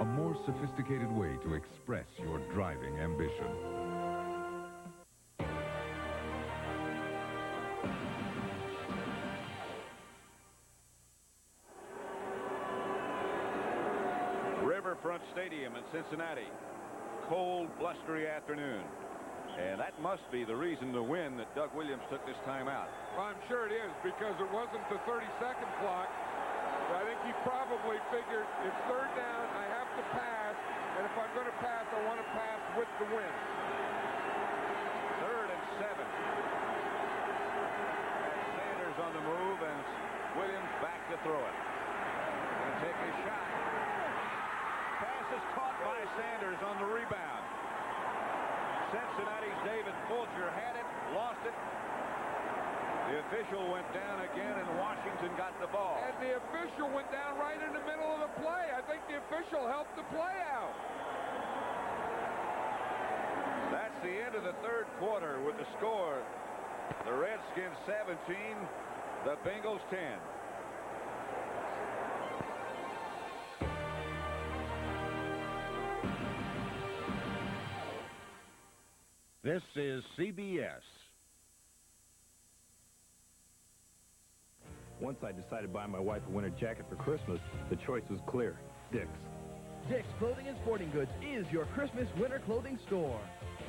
A more sophisticated way to express your driving ambition. Riverfront Stadium in Cincinnati. Cold, blustery afternoon. And that must be the reason to win that Doug Williams took this time out. Well, I'm sure it is, because it wasn't the 30-second clock. I think he probably figured it's 3rd down, I have to pass, and if I'm going to pass, I want to pass with the win. 3rd and 7. And Sanders on the move, and Williams back to throw it. Going to take a shot. Pass is caught by Sanders on the rebound. Cincinnati's David Fulcher had it, lost it. The official went down again, and Washington got the ball. And the official went down right in the middle of the play. I think the official helped the play out. That's the end of the 3rd quarter with the score. The Redskins 17, the Bengals 10. This is CBS. Once I decided to buy my wife a winter jacket for Christmas, the choice was clear. Dick's. Dick's Clothing and Sporting Goods is your Christmas winter clothing store.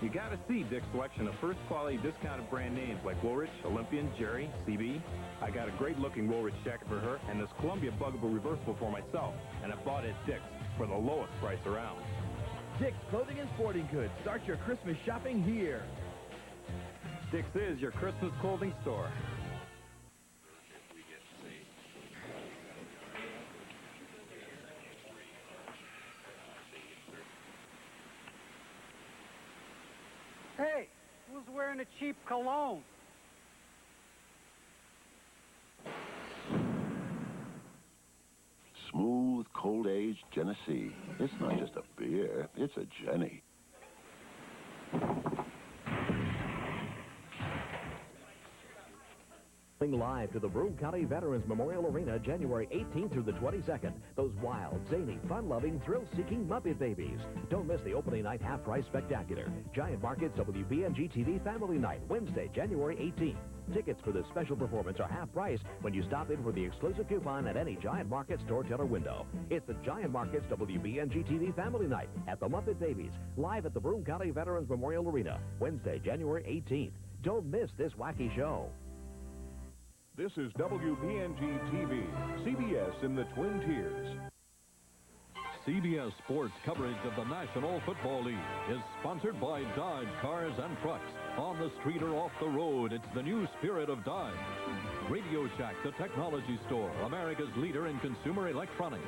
You gotta see Dick's selection of first quality discounted brand names like Woolrich, Olympian, Jerry, CB. I got a great looking Woolrich jacket for her and this Columbia Buggable reversible for myself. And I bought it at Dick's for the lowest price around. Dick's Clothing and Sporting Goods. Start your Christmas shopping here. Dick's is your Christmas clothing store. Hey, who's wearing a cheap cologne? Smooth, cold-aged Genesee. It's not just a beer, it's a Jenny. Live to the Broome County Veterans Memorial Arena January 18th through the 22nd. Those wild, zany, fun-loving, thrill-seeking Muppet Babies. Don't miss the opening night half-price spectacular. Giant Markets WBNG-TV Family Night, Wednesday, January 18th. Tickets for this special performance are half price when you stop in for the exclusive coupon at any Giant Market store teller window. It's the Giant Markets WBNG-TV Family Night at the Muppet Babies, live at the Broome County Veterans Memorial Arena, Wednesday, January 18th. Don't miss this wacky show. This is WPNG-TV, CBS in the Twin Tiers. CBS Sports coverage of the National Football League is sponsored by Dodge Cars and Trucks. On the street or off the road, it's the new spirit of Dodge. Radio Shack, the technology store, America's leader in consumer electronics.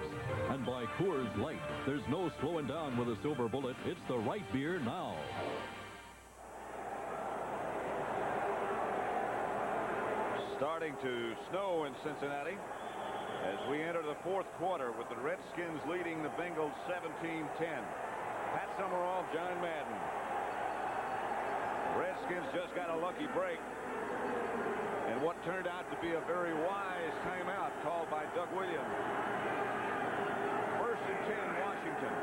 And by Coors Light, there's no slowing down with a silver bullet. It's the right beer now. Starting to snow in Cincinnati as we enter the fourth quarter with the Redskins leading the Bengals 17-10. Pat Summerall, John Madden. Redskins just got a lucky break and what turned out to be a very wise timeout called by Doug Williams. First and 10, Washington.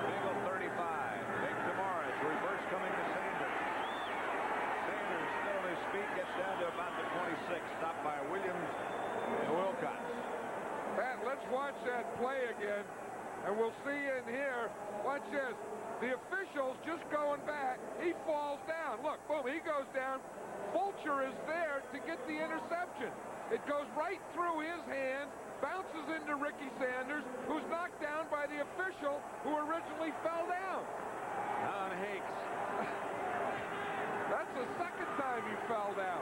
Bengal 35. Big to Morris. Reverse coming to Sanders. Sanders still on his feet, gets down to about the 26. Stopped by Williams and Wilcox. Pat, let's watch that play again, and we'll see in here. Watch this. The official's just going back. He falls down. Look, boom, he goes down. Fulcher is there to get the interception. It goes right through his hand, bounces into Ricky Sanders, who's knocked down by the official who originally fell down. Don Hakes. That's the second time he fell down.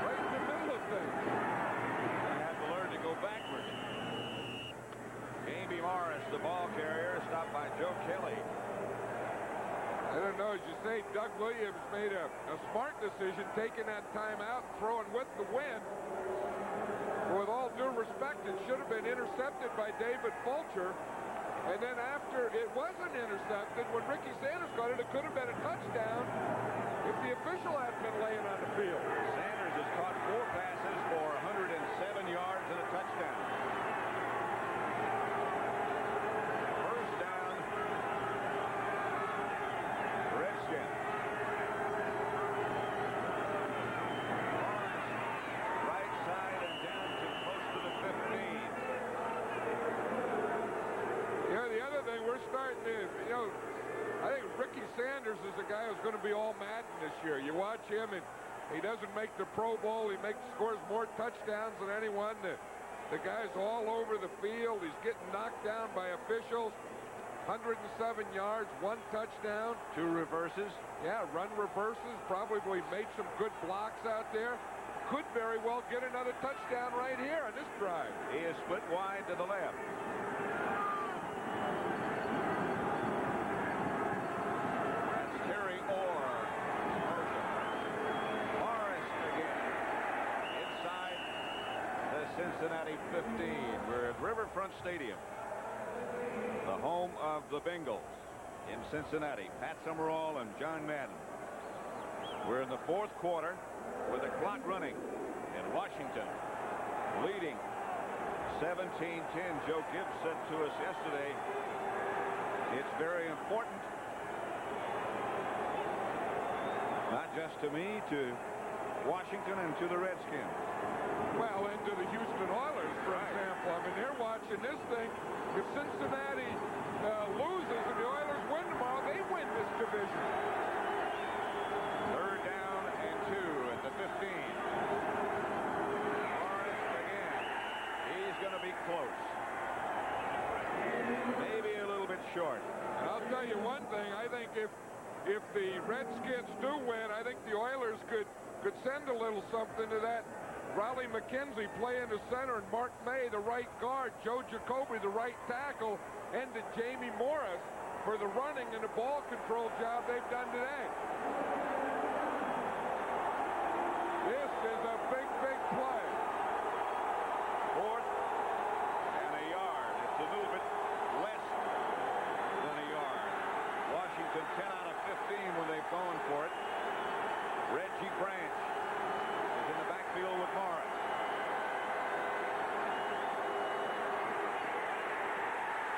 Right in the middle of things. They have to learn to go backwards. Amy Morris, the ball carrier, stopped by Joe Kelly. I don't know, as you say, Doug Williams made a smart decision taking that timeout and throwing with the wind. With all due respect, it should have been intercepted by David Fulcher. And then after it wasn't intercepted, when Ricky Sanders got it, it could have been a touchdown if the official hadn't been laying on the field. Sanders has caught 4 passes for 107 yards and a touchdown. First down, Redskins. Right side and down to close to the 15. The other thing, we're starting to, I think Ricky Sanders is a guy who's going to be all Madden this year. You watch him, and he doesn't make the Pro Bowl. He scores more touchdowns than anyone. The guy's all over the field. He's getting knocked down by officials. 107 yards, 1 touchdown. 2 reverses. Yeah, run reverses. Probably made some good blocks out there. Could very well get another touchdown right here on this drive. He is split wide to the left. Cincinnati 15. We're at Riverfront Stadium, the home of the Bengals in Cincinnati. Pat Summerall and John Madden. We're in the fourth quarter with the clock running in Washington, leading 17-10. Joe Gibbs said to us yesterday, it's very important, not just to me, to Washington and to the Redskins. Well, and to the Houston Oilers, for example. I mean, they're watching this thing. If Cincinnati loses and the Oilers win tomorrow, they win this division. Third down and 2 at the 15. Morris again. He's going to be close. Maybe a little bit short. And I'll tell you one thing. I think if the Redskins do win, I think the Oilers could send a little something to that. Riley McKenzie playing the center, and Mark May, the right guard, Joe Jacoby, the right tackle, and to Jamie Morris for the running and the ball control job they've done today. This is a big, big play. 4th and a yard. It's a little bit less than a yard. Washington 10 out of 15 when they've gone for it. Reggie Branch is in the backfield with Morris.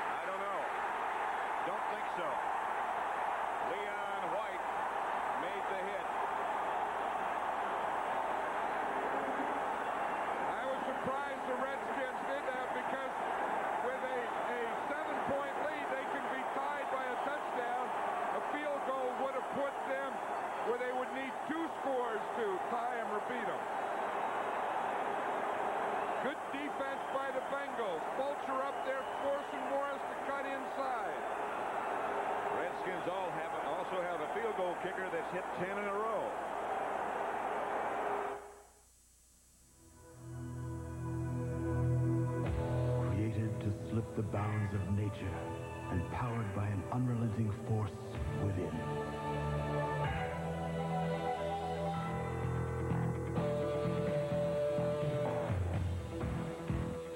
I don't know. Don't think so. Leon White made the hit. I was surprised the Redskins did that because with a 7-point lead, they can be tied by a touchdown. A field goal would have put them where they would need 2 scores to tie by the Bengals. Fulcher up there forcing Morris to cut inside. Redskins also have a field goal kicker that's hit 10 in a row. Created to slip the bounds of nature and powered by an unrelenting force within.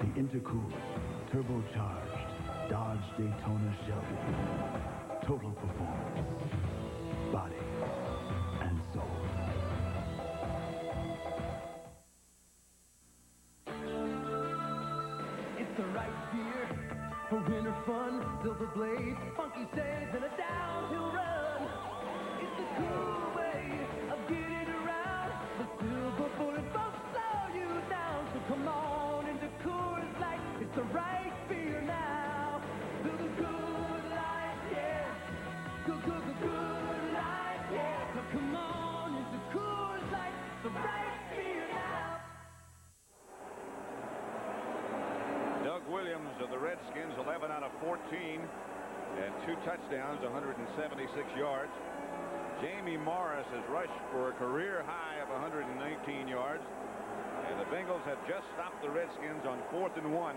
The intercooled, turbocharged Dodge Daytona Shelby. Total performance, body, and soul. It's the right gear for winter fun. Silver blades, funky shades, and a downhill run. It's the cool way of getting around. The silver bullet won't slow you down. So come on into Coors Light. It's the right beer now. To the good life, yeah. Good life, yeah. So come on into Coors Light. The right beer now. Doug Williams of the Redskins, 11 out of 14, and 2 touchdowns, 176 yards. Jamie Morris has rushed for a career high of 119 yards. And the Bengals have just stopped the Redskins on 4th and 1,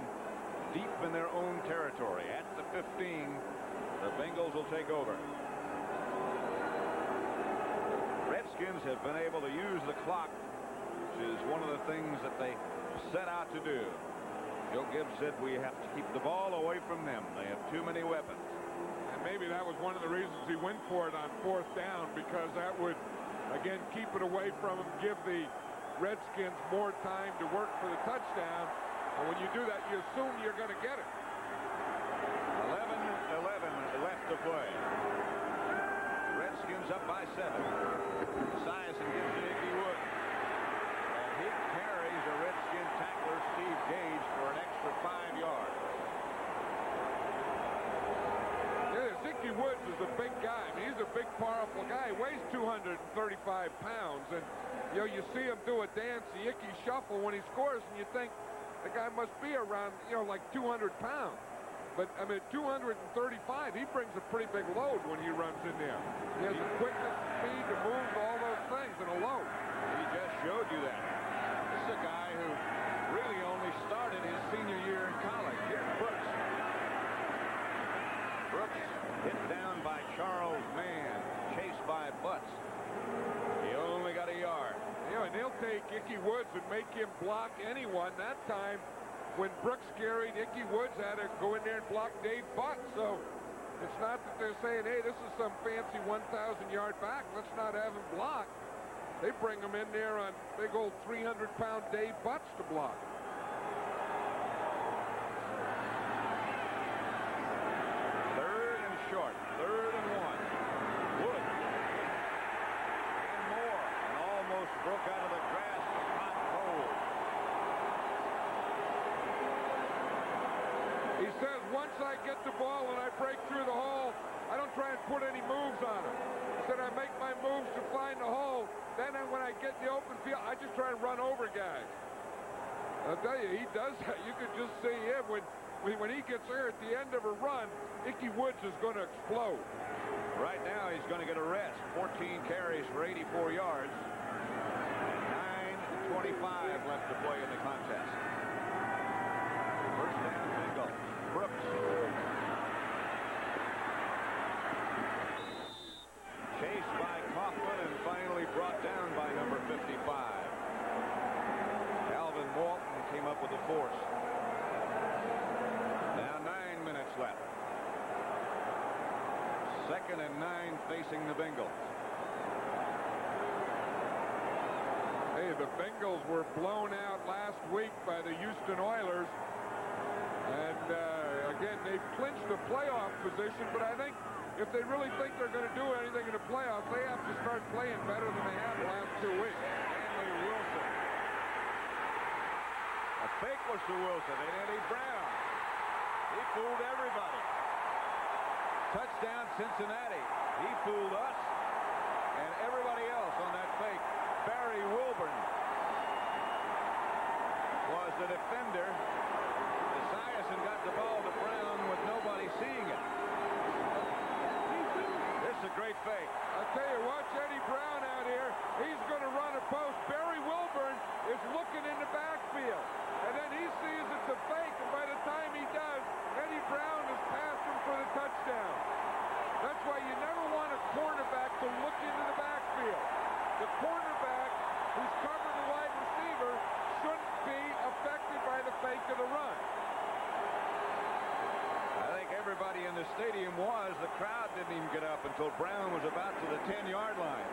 deep in their own territory. At the 15, the Bengals will take over. Redskins have been able to use the clock, which is one of the things that they set out to do. Joe Gibbs said we have to keep the ball away from them. They have too many weapons. And maybe that was one of the reasons he went for it on 4th down, because that would, again, keep it away from him, give the Redskins more time to work for the touchdown. And when you do that, you assume you're going to get it. 11-11 left to play. Redskins up by 7. Esiason gives to Ickey Woods. And he carries a Redskin tackler, Steve Gage, for an extra 5 yards. Yeah, Ickey Woods is a big guy. I mean, he's a big, powerful guy. He weighs 235 pounds. And, you know, you see him do a dance, the Ickey shuffle when he scores, and you think the guy must be around, you know, like 200 pounds. But, I mean, 235, he brings a pretty big load when he runs in there. He has the quickness, speed to move, all those things in a load. He just showed you that. This is a guy who really only started his senior year in college. Here's Brooks. Brooks hit down by Charles Mann, chased by Butts. He only got a yard. You know, and they'll take Ickey Woods and make him block anyone. That time, when Brooks carried, Ickey Woods had to go in there and block Dave Butts. So it's not that they're saying, hey, this is some fancy 1,000-yard back. Let's not have him block. They bring him in there on big old 300-pound Dave Butts to block. Third and short. 3rd and 1. Woods. And more. And almost broke out of the grass. Hot cold. He says, once I get the ball and I break through the hole, I don't try and put any moves on it. He said, I make my moves to find the hole. Then when I get in the open field, I just try and run over guys. I'll tell you, he does that. You could just see him when he gets there at the end of a run, Ickey Woods is going to explode. Right now, he's going to get a rest. 14 carries for 84 yards. 9:25 left to play in the contest. First down, Bengals. Brooks. Chased by Kaufman and finally brought down by number 55. Alvin Walton came up with the force. Now 9 minutes left. 2nd and 9 facing the Bengals. Hey, the Bengals were blown out last week by the Houston Oilers. And, again, they've clinched a playoff position, but I think if they really think they're going to do anything in the playoffs, they have to start playing better than they have the last 2 weeks. Stanley Wilson. A fake was to Wilson, and Eddie Brown. He fooled everybody. Touchdown, Cincinnati. He fooled us and everybody else on that fake. Barry Wilburn was the defender. the ball to Brown with nobody seeing it. This is a great fake. I'll tell you, watch Eddie Brown out here. He's going to run a post. Barry Wilburn is looking in the backfield. And then he sees it's a fake, and by the time he does, Eddie Brown has passed him for the touchdown. That's why you never want a cornerback to look into the backfield. The cornerback who's covering the wide receiver shouldn't be affected by the fake of the run. I think everybody in the stadium was. The crowd didn't even get up until Brown was about to the 10-yard line.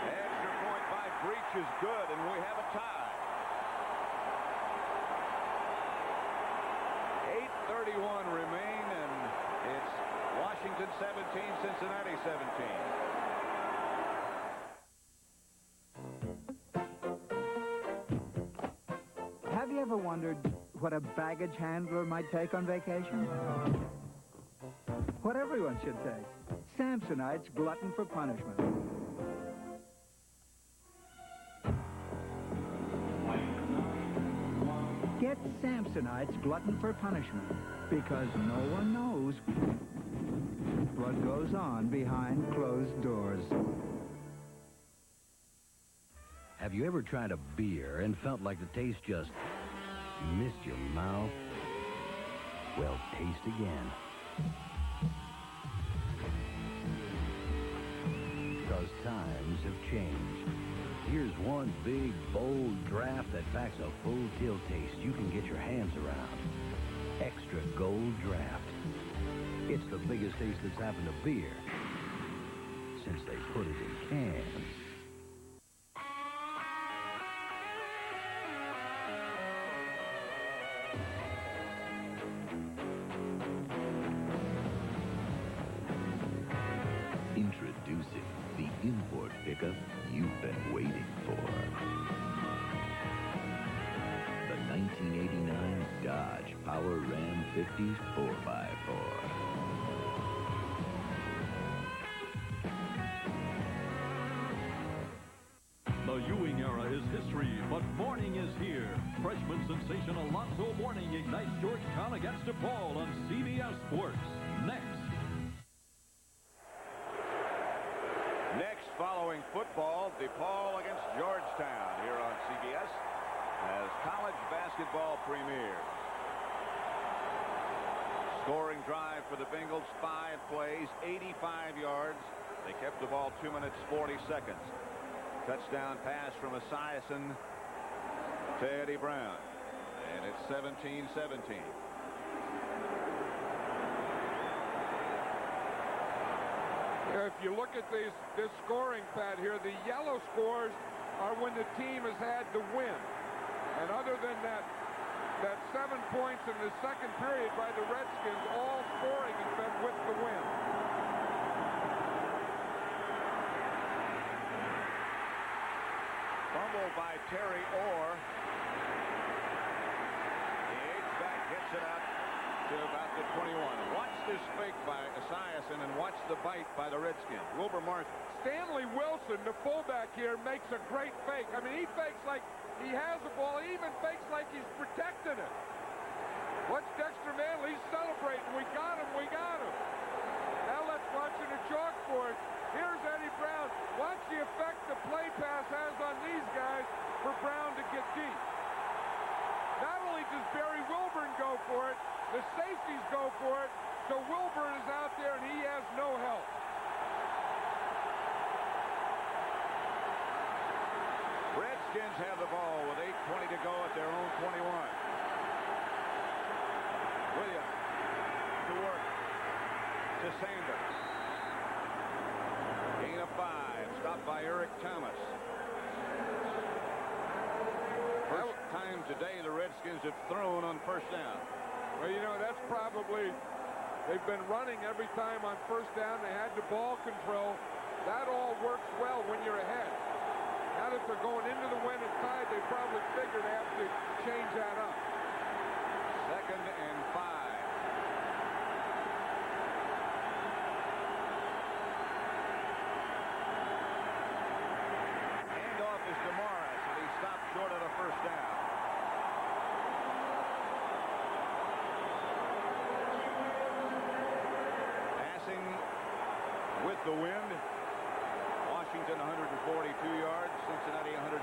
Extra point by Breach is good, and we have a tie. 8:31 remain, and it's Washington 17, Cincinnati 17. Have you ever wondered what a baggage handler might take on vacation? What everyone should take. Samsonite's glutton for punishment. Get Samsonite's glutton for punishment, because no one knows what goes on behind closed doors. Have you ever tried a beer and felt like the taste just missed your mouth? Well, taste again. Because times have changed. Here's one big, bold draft that packs a full tilt taste you can get your hands around. Extra Gold Draft. It's the biggest taste that's happened to beer since they put it in cans. Introducing the import pickup you've been waiting for. The 1989 Dodge Power Ram 50 4x4. The Ewing era is history, but morning is here. Freshman sensation Alonzo Mourning ignites Georgetown against DePaul on CBS Sports. Next. Next, following football, DePaul against Georgetown here on CBS as college basketball premieres. Scoring drive for the Bengals, 5 plays, 85 yards. They kept the ball 2 minutes, 40 seconds. Touchdown pass from Esiason to Eddie Brown. And it's 17-17. If you look at this scoring pad here, the yellow scores are when the team has had to win. And other than that 7 points in the second period by the Redskins, all scoring has been with the win. Fumble by Terry Orr. The H-back gets it out to about the 21. Watch this fake by Esiason and watch the bite by the Redskins. Wilbur Marshall. Stanley Wilson, the fullback here, makes a great fake. I mean, he fakes like he has the ball. He even fakes like he's protecting it. Watch Dexter Manley. He's celebrating. We got him. We got him. Now let's watch in the chalkboard. Here's Eddie Brown. Watch the effect the play pass has on these guys for Brown to get deep. Not only does Barry Wilburn go for it, the safeties go for it, so Wilburn is out there and he has no help. Redskins have the ball with 8:20 to go at their own 21. Williams to work to Sanders. Gain of 5. Stopped by Eric Thomas. First time today the Redskins have thrown on first down. Well, you know, that's probably, they've been running every time on first down. They had the ball control. That all works well when you're ahead. Now that they're going into the win and tied, they probably figured they have to change that up. 2nd and 5. Washington 142 yards, Cincinnati 124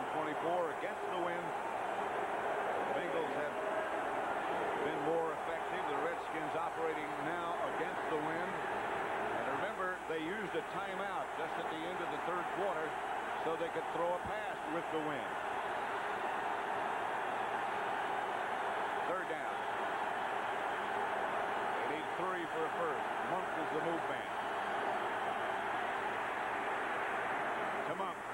against the wind. The Bengals have been more effective. The Redskins operating now against the wind. And remember, they used a timeout just at the end of the third quarter so they could throw a pass with the wind. Third down. They need 3 for a first. Monk is the move man. To Monk. Out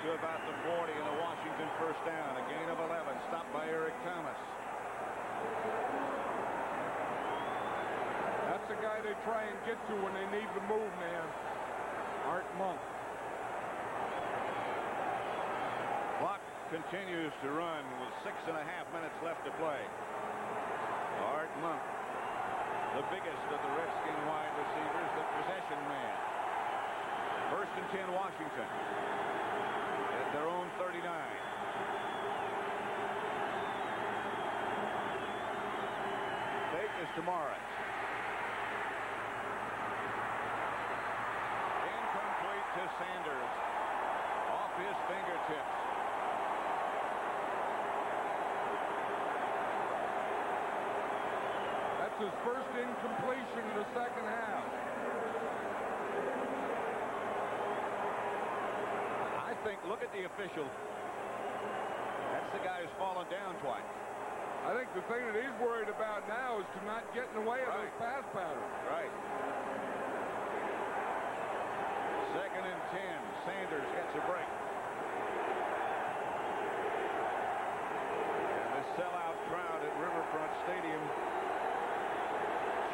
to about the 40 and a Washington first down. A gain of 11. Stopped by Eric Thomas. That's the guy they try and get to when they need the move man. Art Monk. Clock continues to run with 6.5 minutes left to play. Art Monk, the biggest of the Redskin wide receivers, the possession man. First and 10 Washington at their own 39. Fake is to Morris. Incomplete to Sanders. Off his fingertips. That's his first incompletion in the second half. I think, look at the official. That's the guy who's fallen down twice. I think the thing that he's worried about now is to not get in the way of those pass patterns. Right. Second and 10. Sanders gets a break. And the sellout crowd at Riverfront Stadium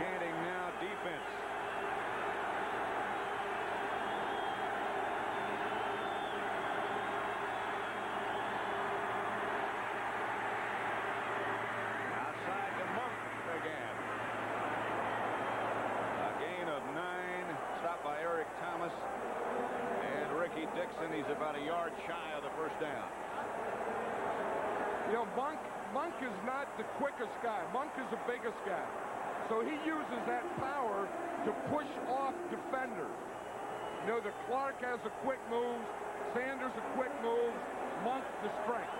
chanting now defense. Outside to Monk again. A gain of 9. Stopped by Eric Thomas. And Ricky Dixon, he's about a yard shy of the first down. You know, Monk is not the quickest guy. Monk is the biggest guy. So he uses that power to push off defenders. You know, the Clark has a quick move. Sanders a quick move. Monk the strength.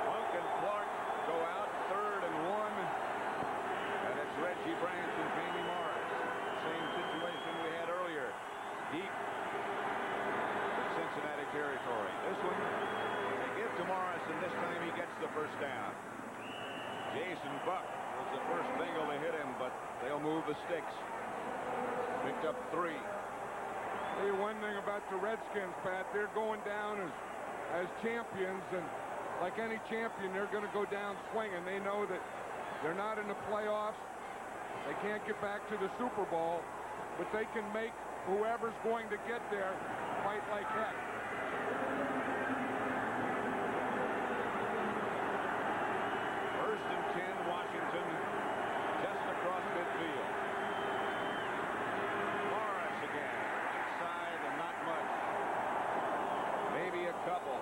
Monk and Clark go out 3rd and 1. And it's Reggie Branch and Jamie Morris. Same situation we had earlier. Deep in Cincinnati territory. This one, they give to Morris, and this time he gets the first down. Jason Buck was the first Bengal to hit him, but they'll move the sticks. Picked up 3. Tell you one thing about the Redskins, Pat, they're going down as champions, and like any champion, they're going to go down swinging. They know that they're not in the playoffs. They can't get back to the Super Bowl, but they can make whoever's going to get there fight like heck. First and 10, Washington, just across midfield. Morris again, right side and not much. Maybe a couple.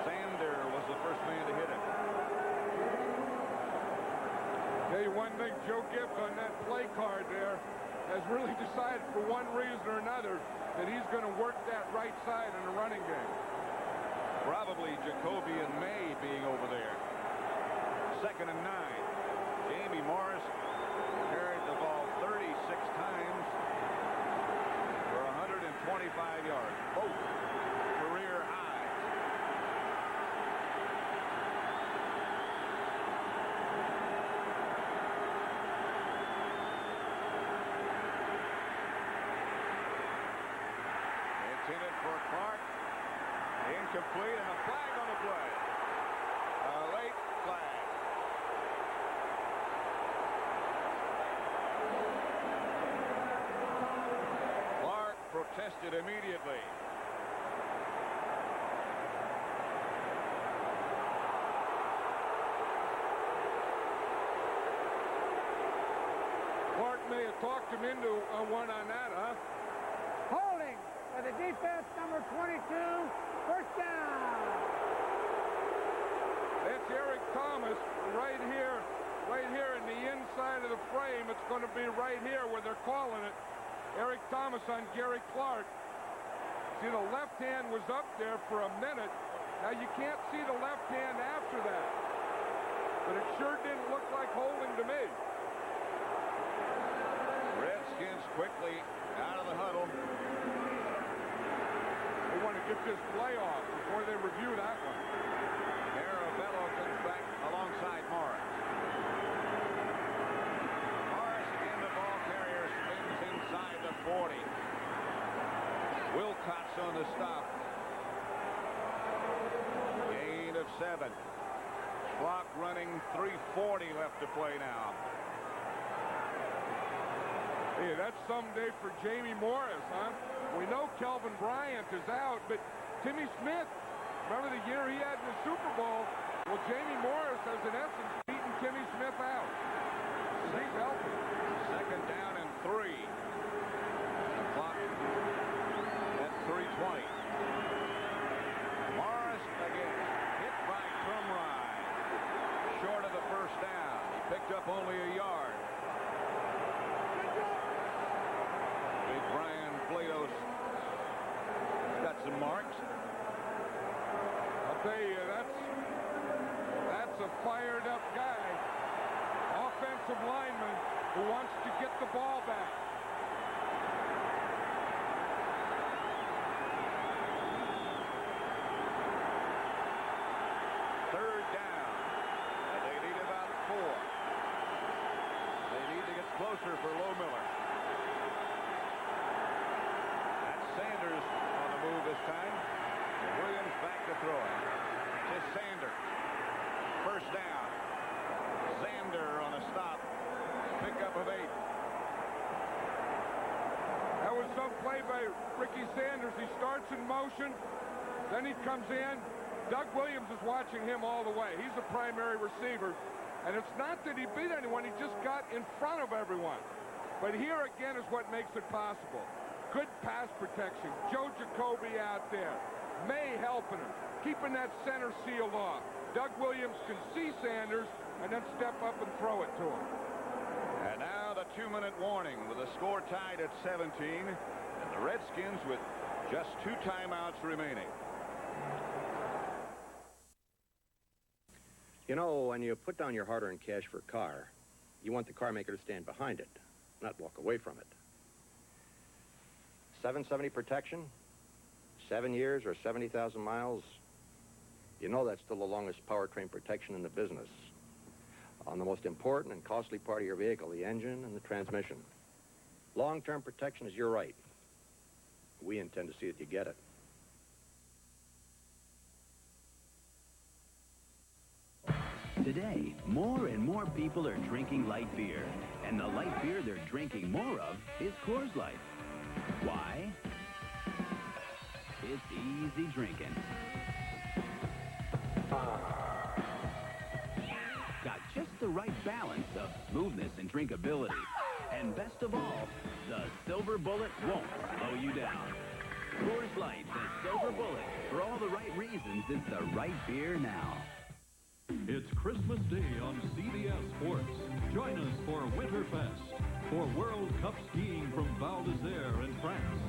Sander was the first man to hit it. Tell you one thing, Joe Gibbs on that play card there has really decided for one reason or another that he's going to work that right side in the running game. Probably Jacoby and May being over there. Second and 9. Jamie Morris carried the ball 36 times for 125 yards. Both career highs. Intended for Clark. Incomplete, and a flag on the play. A late flag. Clark protested immediately. Clark may have talked him into one on that, huh? Holding for the defense, number 22, first down. That's Eric Thomas right here in the inside of the frame. It's going to be right here where they're calling it. Eric Thomas on Gary Clark. See, the left hand was up there for a minute. Now, you can't see the left hand after that. But it sure didn't look like holding to me. Redskins quickly out of the huddle. They want to get this play off before they review that one. Arabello comes back alongside Morris. Morris again, the ball carrier spins inside the 40. Wilcox on the stop. Gain of 7. Clock running, 3:40 left to play now. Hey, that's someday for Jamie Morris, huh? We know Kelvin Bryant is out, but Timmy Smith, remember the year he had in the Super Bowl? Well, Jamie Morris has, in essence, beaten Timmy Smith out. He's healthy. Second down and 3. The clock at 3:20. Morris again, hit by Crumrye. Short of the first down. He picked up only a yard. Big Brian Blados got some marks. I'll tell you, that's a fired up guy. Offensive lineman who wants to get the ball back. Third down. And they need about 4. They need to get closer for Low Miller. That's Sanders on the move this time. Williams back to throw it. To Sanders. First down. Zander on a stop. Pickup of 8. That was some play by Ricky Sanders. He starts in motion, then he comes in. Doug Williams is watching him all the way. He's a primary receiver. And it's not that he beat anyone, he just got in front of everyone. But here again is what makes it possible. Good pass protection. Joe Jacoby out there. May helping him, keeping that center sealed off. Doug Williams can see Sanders and then step up and throw it to him. And now the 2-minute warning with the score tied at 17. And the Redskins with just 2 timeouts remaining. You know, when you put down your hard-earned cash for a car, you want the car maker to stand behind it, not walk away from it. 770 protection, 7 years or 70,000 miles. You know that's still the longest powertrain protection in the business. On the most important and costly part of your vehicle, the engine and the transmission. Long-term protection is your right. We intend to see that you get it. Today, more and more people are drinking light beer. And the light beer they're drinking more of is Coors Light. Why? It's easy drinking. Got just the right balance of smoothness and drinkability. And best of all, the Silver Bullet won't slow you down. Coors Light, the Silver Bullet. For all the right reasons, it's the right beer now. It's Christmas Day on CBS Sports. Join us for Winterfest, for World Cup skiing from Val d'Isère in France,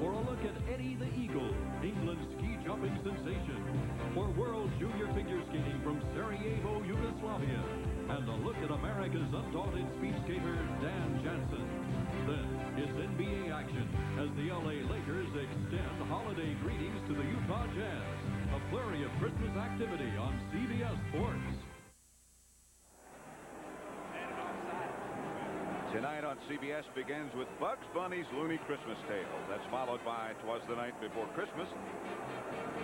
for a look at Eddie the Eagle, England's ski jumping sensation, for World Junior Figure Skating from Sarajevo, Yugoslavia, and a look at America's undaunted speed skater Dan Jansen. Then it's NBA action as the LA Lakers extend holiday greetings to the Utah Jazz. A flurry of Christmas activity on CBS Sports. Tonight on CBS begins with Bugs Bunny's Looney Christmas Tale. That's followed by 'Twas the Night Before Christmas.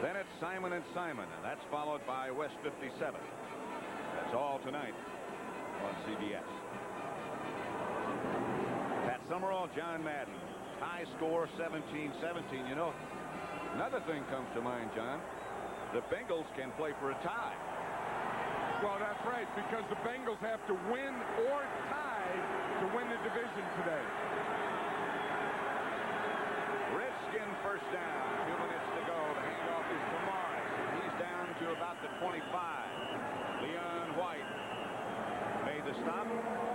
Then it's Simon and Simon, and that's followed by West 57. That's all tonight on CBS. Pat Summerall, John Madden. High score 17-17. You know, another thing comes to mind, John. The Bengals can play for a tie. Well, that's right, because the Bengals have to win or tie to win the division today. Redskin first down. 2 minutes to go. The handoff is to Morris. He's down to about the 25. Leon White made the stop.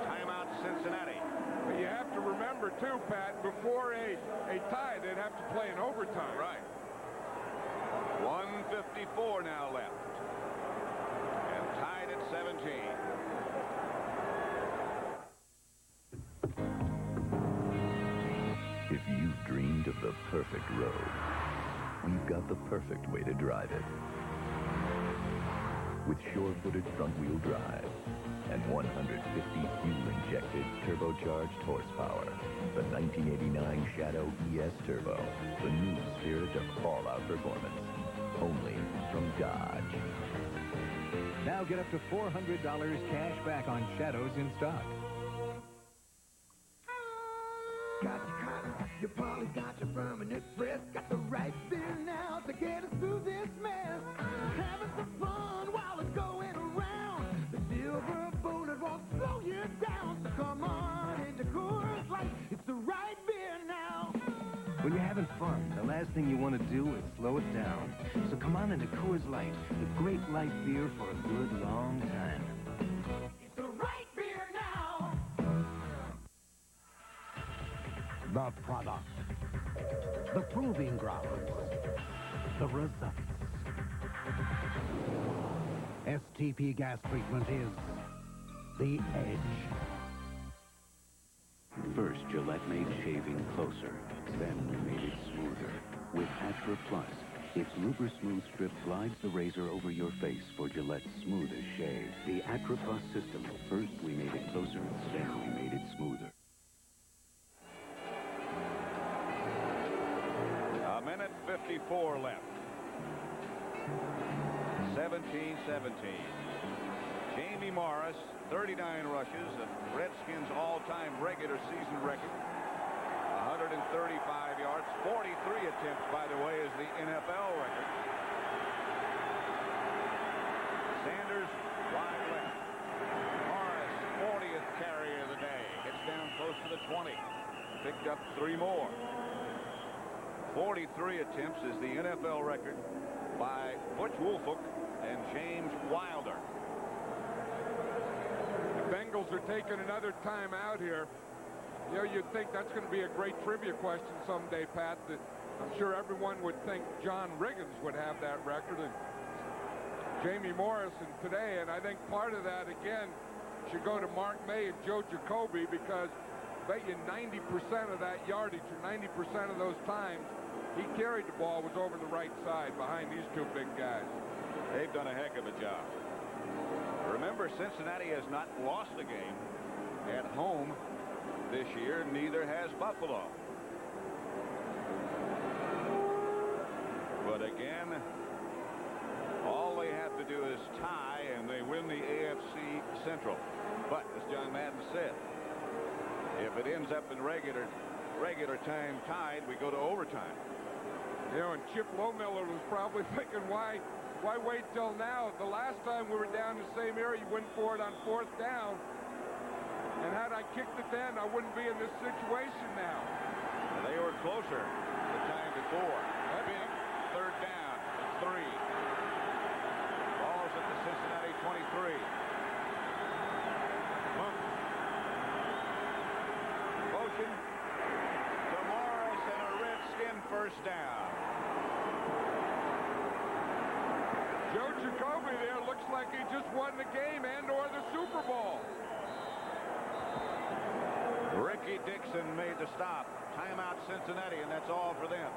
Timeout, Cincinnati. But you have to remember, too, Pat. Before a tie, they'd have to play in overtime. Right. 1:54 now left. And tied at 17. If you've dreamed of the perfect road, we've got the perfect way to drive it. With sure-footed front-wheel drive and 150 fuel-injected turbocharged horsepower, the 1989 Shadow ES Turbo, the new spirit of all-out performance, only from Dodge. Now get up to $400 cash back on Shadows in stock. Got your cotton, your poly, got your permanent press. Got the right beer now to get us through this mess. Having some fun while it's going around. The silver bullet won't slow you down. So come on into Coors Light. It's the right beer now. When you're having fun, the last thing you want to do is slow it down. So come on into Coors Light, the great light beer for a good long time. It's the right beer now. The product, the proving grounds, the results. STP gas treatment is the edge. First, Gillette made shaving closer. Then we made it smoother. With Atra Plus, its Luber Smooth Strip glides the razor over your face for Gillette's smoothest shave. The Atra Plus system. First, we made it closer. Then we made it smoother. A minute 54 left. 17-17. Jamie Morris, 39 rushes, a Redskins all-time regular season record. 135 yards, 43 attempts, by the way, is the NFL record. Sanders, wide left. Morris, 40th carry of the day. Gets down close to the 20. Picked up 3 more. 43 attempts is the NFL record by Butch Woolfolk and James Wilder. The Bengals are taking another time out here. You know, you'd think that's going to be a great trivia question someday, Pat, that I'm sure everyone would think John Riggins would have that record and Jamie Morrison today. And I think part of that, again, should go to Mark May and Joe Jacoby, because I bet you 90% of that yardage or 90% of those times he carried the ball was over the right side behind these two big guys. They've done a heck of a job. Remember, Cincinnati has not lost a game at home this year. Neither has Buffalo. But again, all they have to do is tie and they win the AFC Central. But as John Madden said, if it ends up in regular time tied, we go to overtime. You know, and Chip Lowmiller was probably thinking, why wait till now? The last time we were down the same area, you went for it on 4th down. And had I kicked it then, I wouldn't be in this situation now. They were closer the time before. Big 3rd down. It's 3. Ball's at the Cincinnati 23. Motion to Morris and a Redskin first down. Joe Jacoby there looks like he just won the game and/or the Super Bowl. Ricky Dixon made the stop. Timeout Cincinnati, and that's all for them.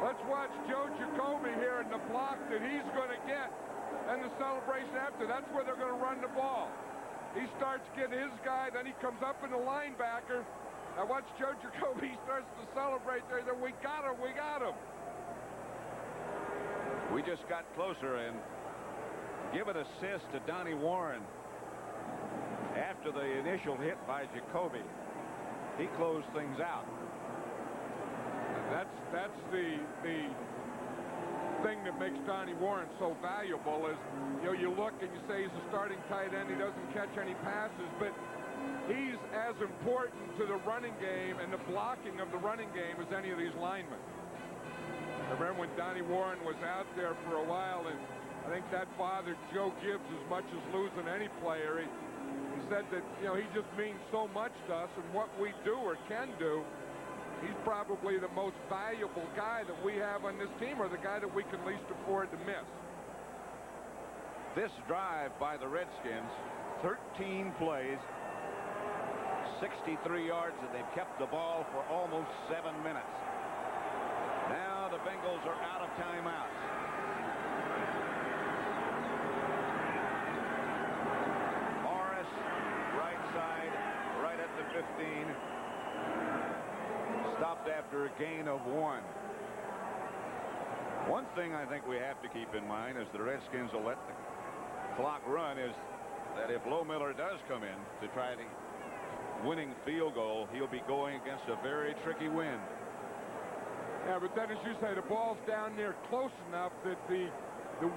Let's watch Joe Jacoby here in the block that he's going to get and the celebration after. That's where they're going to run the ball. He starts getting his guy, then he comes up in the linebacker. Now watch Joe Jacoby. He starts to celebrate there. We got him. We got him. We just got closer and give an assist to Donnie Warren. After the initial hit by Jacoby, he closed things out. That's the thing that makes Donnie Warren so valuable is, you know, you look and you say he's a starting tight end. He doesn't catch any passes, but he's as important to the running game and the blocking of the running game as any of these linemen. I remember when Donnie Warren was out there for a while, and I think that bothered Joe Gibbs as much as losing any player. He said that, you know, he just means so much to us, and what we do or can do, he's probably the most valuable guy that we have on this team, or the guy that we can least afford to miss. This drive by the Redskins, 13 plays, 63 yards, and they've kept the ball for almost 7 minutes. Now the Bengals are out of timeouts. Morris, right side, right at the 15. Stopped after a gain of 1. One thing I think we have to keep in mind is the Redskins will let the clock run is that if Lohmiller does come in to try the winning field goal, he'll be going against a very tricky wind. Yeah, but then, as you say, the ball's down there close enough that the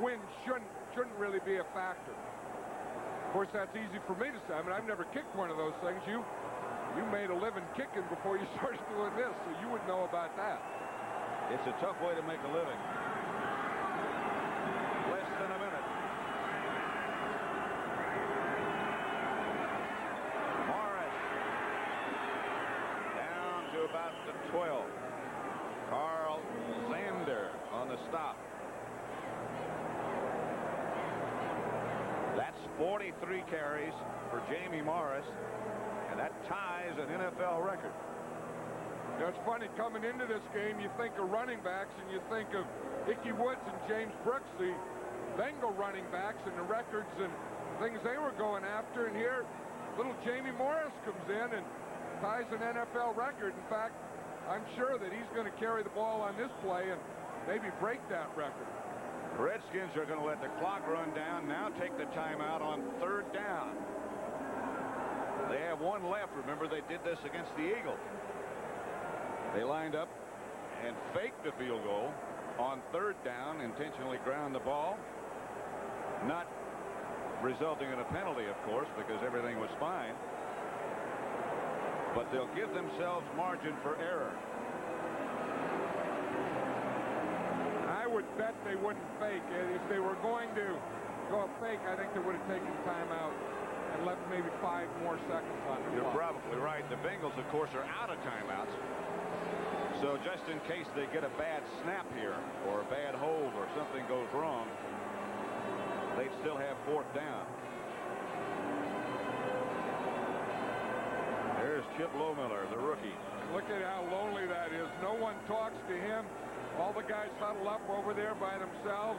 wind shouldn't really be a factor. Of course, that's easy for me to say. I mean, I've never kicked one of those things. You made a living kicking before you started doing this, so you would know about that. It's a tough way to make a living. Less than a minute. Morris down to about the 12. Carl Zander on the stop. That's 43 carries for Jamie Morris, and that ties an NFL record. Now, it's funny, coming into this game, you think of running backs, and you think of Ickey Woods and James Brooks, the Bengal running backs, and the records and things they were going after. And here, little Jamie Morris comes in and ties an NFL record. In fact, I'm sure that he's going to carry the ball on this play and maybe break that record. The Redskins are going to let the clock run down, now take the timeout on 3rd down. They have 1 left. Remember, they did this against the Eagles. They lined up and faked the field goal on 3rd down, intentionally ground the ball, not resulting in a penalty, of course, because everything was fine. But they'll give themselves margin for error. I would bet they wouldn't fake it. If they were going to go fake, I think they would have taken timeout and left maybe 5 more seconds on the You're clock. probably right. The Bengals, of course, are out of timeouts. So just in case they get a bad snap here or a bad hold or something goes wrong, they'd still have 4th down. There's Chip Lohmiller, the rookie. Look at how lonely that is. No one talks to him. All the guys huddle up over there by themselves.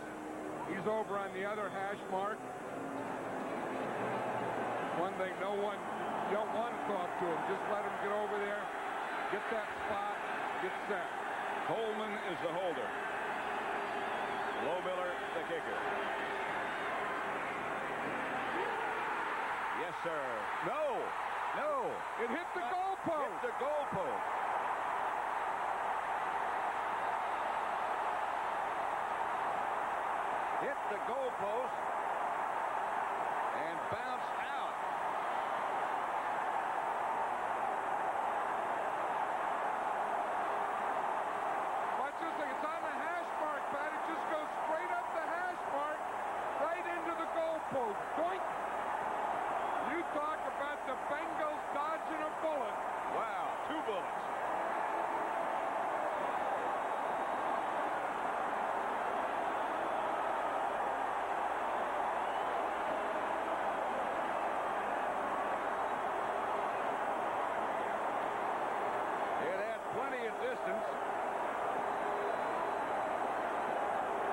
He's over on the other hash mark. One thing, you don't want to talk to him. Just let him get over there, get that spot, get set. Coleman is the holder. Lohmiller, the kicker. Yes, sir. No. It hit the goalpost. Hit the goalpost. Hit the goalpost and bounced out. Watch this thing. It's on the hash mark, Pat. It just goes straight up the hash mark, right into the goalpost. Doink. You talk about the Bengals dodging a bullet. Wow, 2 bullets. It had plenty of distance.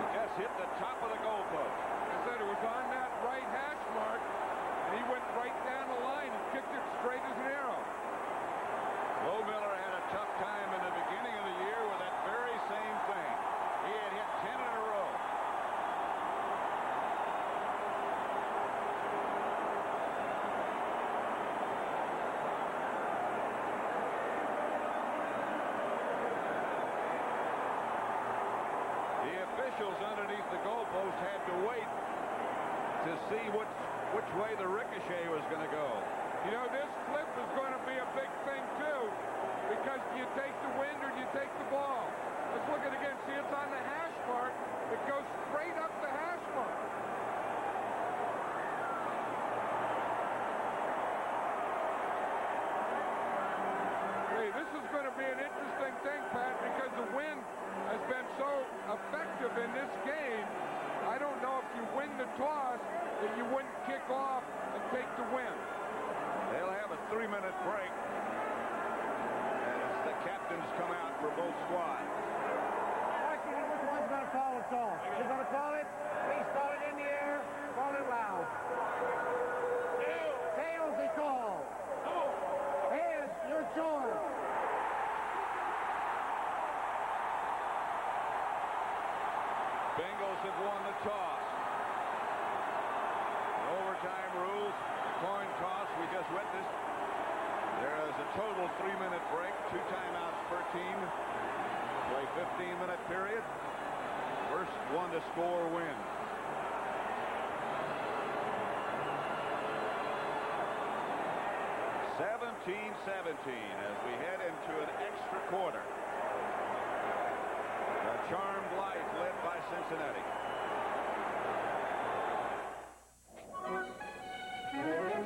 It just hit the top of the goalpost. I said it was on that right hash mark, and he went right down the line and kicked it straight as an arrow. Lohmiller had a tough time in the beginning of the year with that very same thing. He had hit 10 in a row. The officials underneath the goalpost had to wait to see which way the ricochet was going to go. You know, this flip is going to be a big thing, too, because do you take the wind or do you take the ball? Let's look at it again. See, it's on the hash mark. It goes straight up the hash mark. both squads. Washington, which one's going to call it off? You're going to call it? Please call it in the air. Call it loud. Tails, he called. Heads, your choice. Bengals have won the toss. Overtime rules, coin toss we just witnessed. There is a total 3-minute break, 2 timeouts per team. Play 15-minute period. First one to score wins. As we head into an extra quarter. The Charmed Light led by Cincinnati.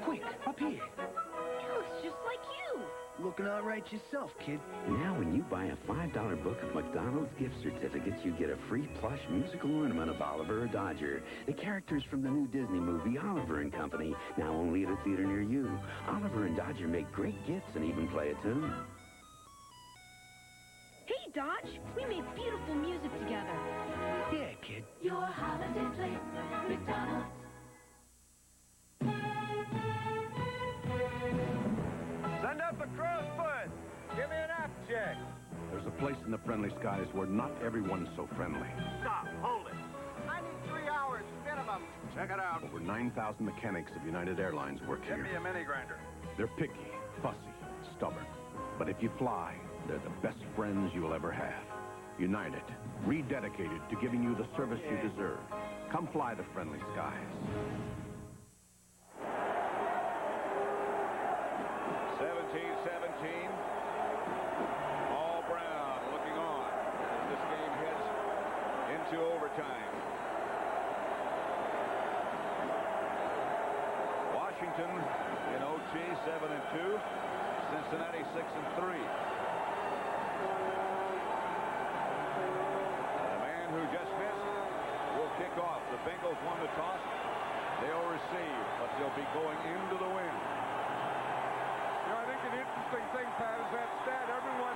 Quick, up here. He looks just like you. Looking all right yourself, kid. Now when you buy a $5 book of McDonald's gift certificates, you get a free plush musical ornament of Oliver or Dodger. The characters from the new Disney movie, Oliver and Company, now only at a theater near you. Oliver and Dodger make great gifts and even play a tune. Hey, Dodge, we made beautiful music together. Yeah, kid. Your holiday place, McDonald's. Send up a crow's foot. Give me an app check. There's a place in the friendly skies where not everyone's so friendly. Stop. Hold it. I need 3 hours minimum. Check it out. Over 9,000 mechanics of United Airlines work here. Give me a mini grinder. They're picky, fussy, stubborn. But if you fly, they're the best friends you'll ever have. United, rededicated to giving you the service you deserve. Come fly the friendly skies. 17-17. All Brown looking on. This game heads into overtime. Washington in OT 7-2. Cincinnati 6-3. The man who just missed will kick off. The Bengals won the toss. They'll receive, but they'll be going into the wind. You know, I think an interesting thing, Pat, is that stat. Everyone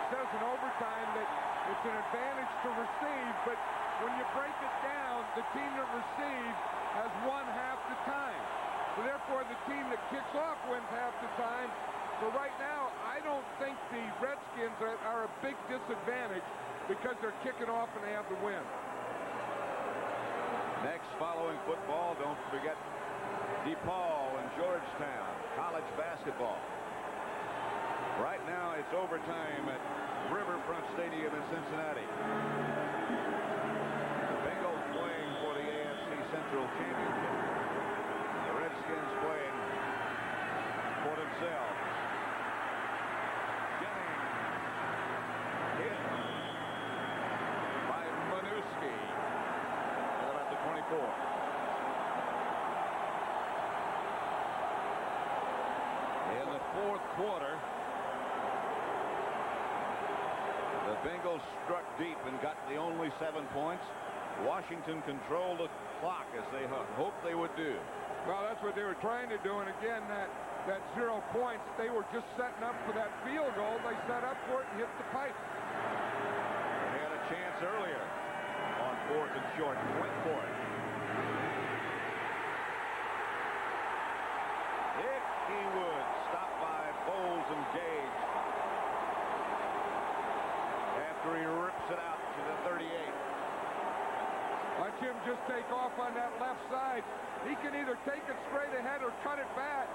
says in overtime that it's an advantage to receive, but when you break it down, the team that received has won half the time. So therefore, the team that kicks off wins half the time. So right now, I don't think the Redskins are a big disadvantage because they're kicking off and they have the win. Next, following football, don't forget DePaul and Georgetown, college basketball. Right now, it's overtime at Riverfront Stadium in Cincinnati. The Bengals playing for the AFC Central Championship. The Redskins playing for themselves. Jennings hit by Manuski at about the 24. In the fourth quarter, the Bengals struck deep and got the only 7 points. Washington controlled the clock as they hoped they would do. Well, that's what they were trying to do. And again, that 0 points, they were just setting up for that field goal. They set up for it and hit the pipe. They had a chance earlier on 4th and short and went for it. Ickey Wood stopped by Bowles and Gage after he rips it out to the 38. Watch him just take off on that left side. He can either take it straight ahead or cut it back.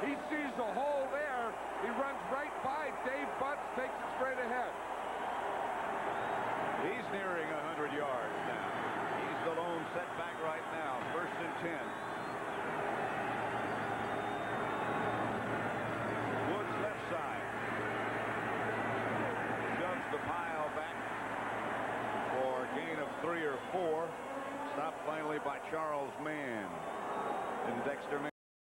He sees a hole there. He runs right by Dave Butts, takes it straight ahead. He's nearing 100 yards now. He's the lone setback right now. 1st and 10. Woods left side. Shoves the pile back for a gain of 3 or 4. Stopped finally by Charles Mann and Dexter Mann.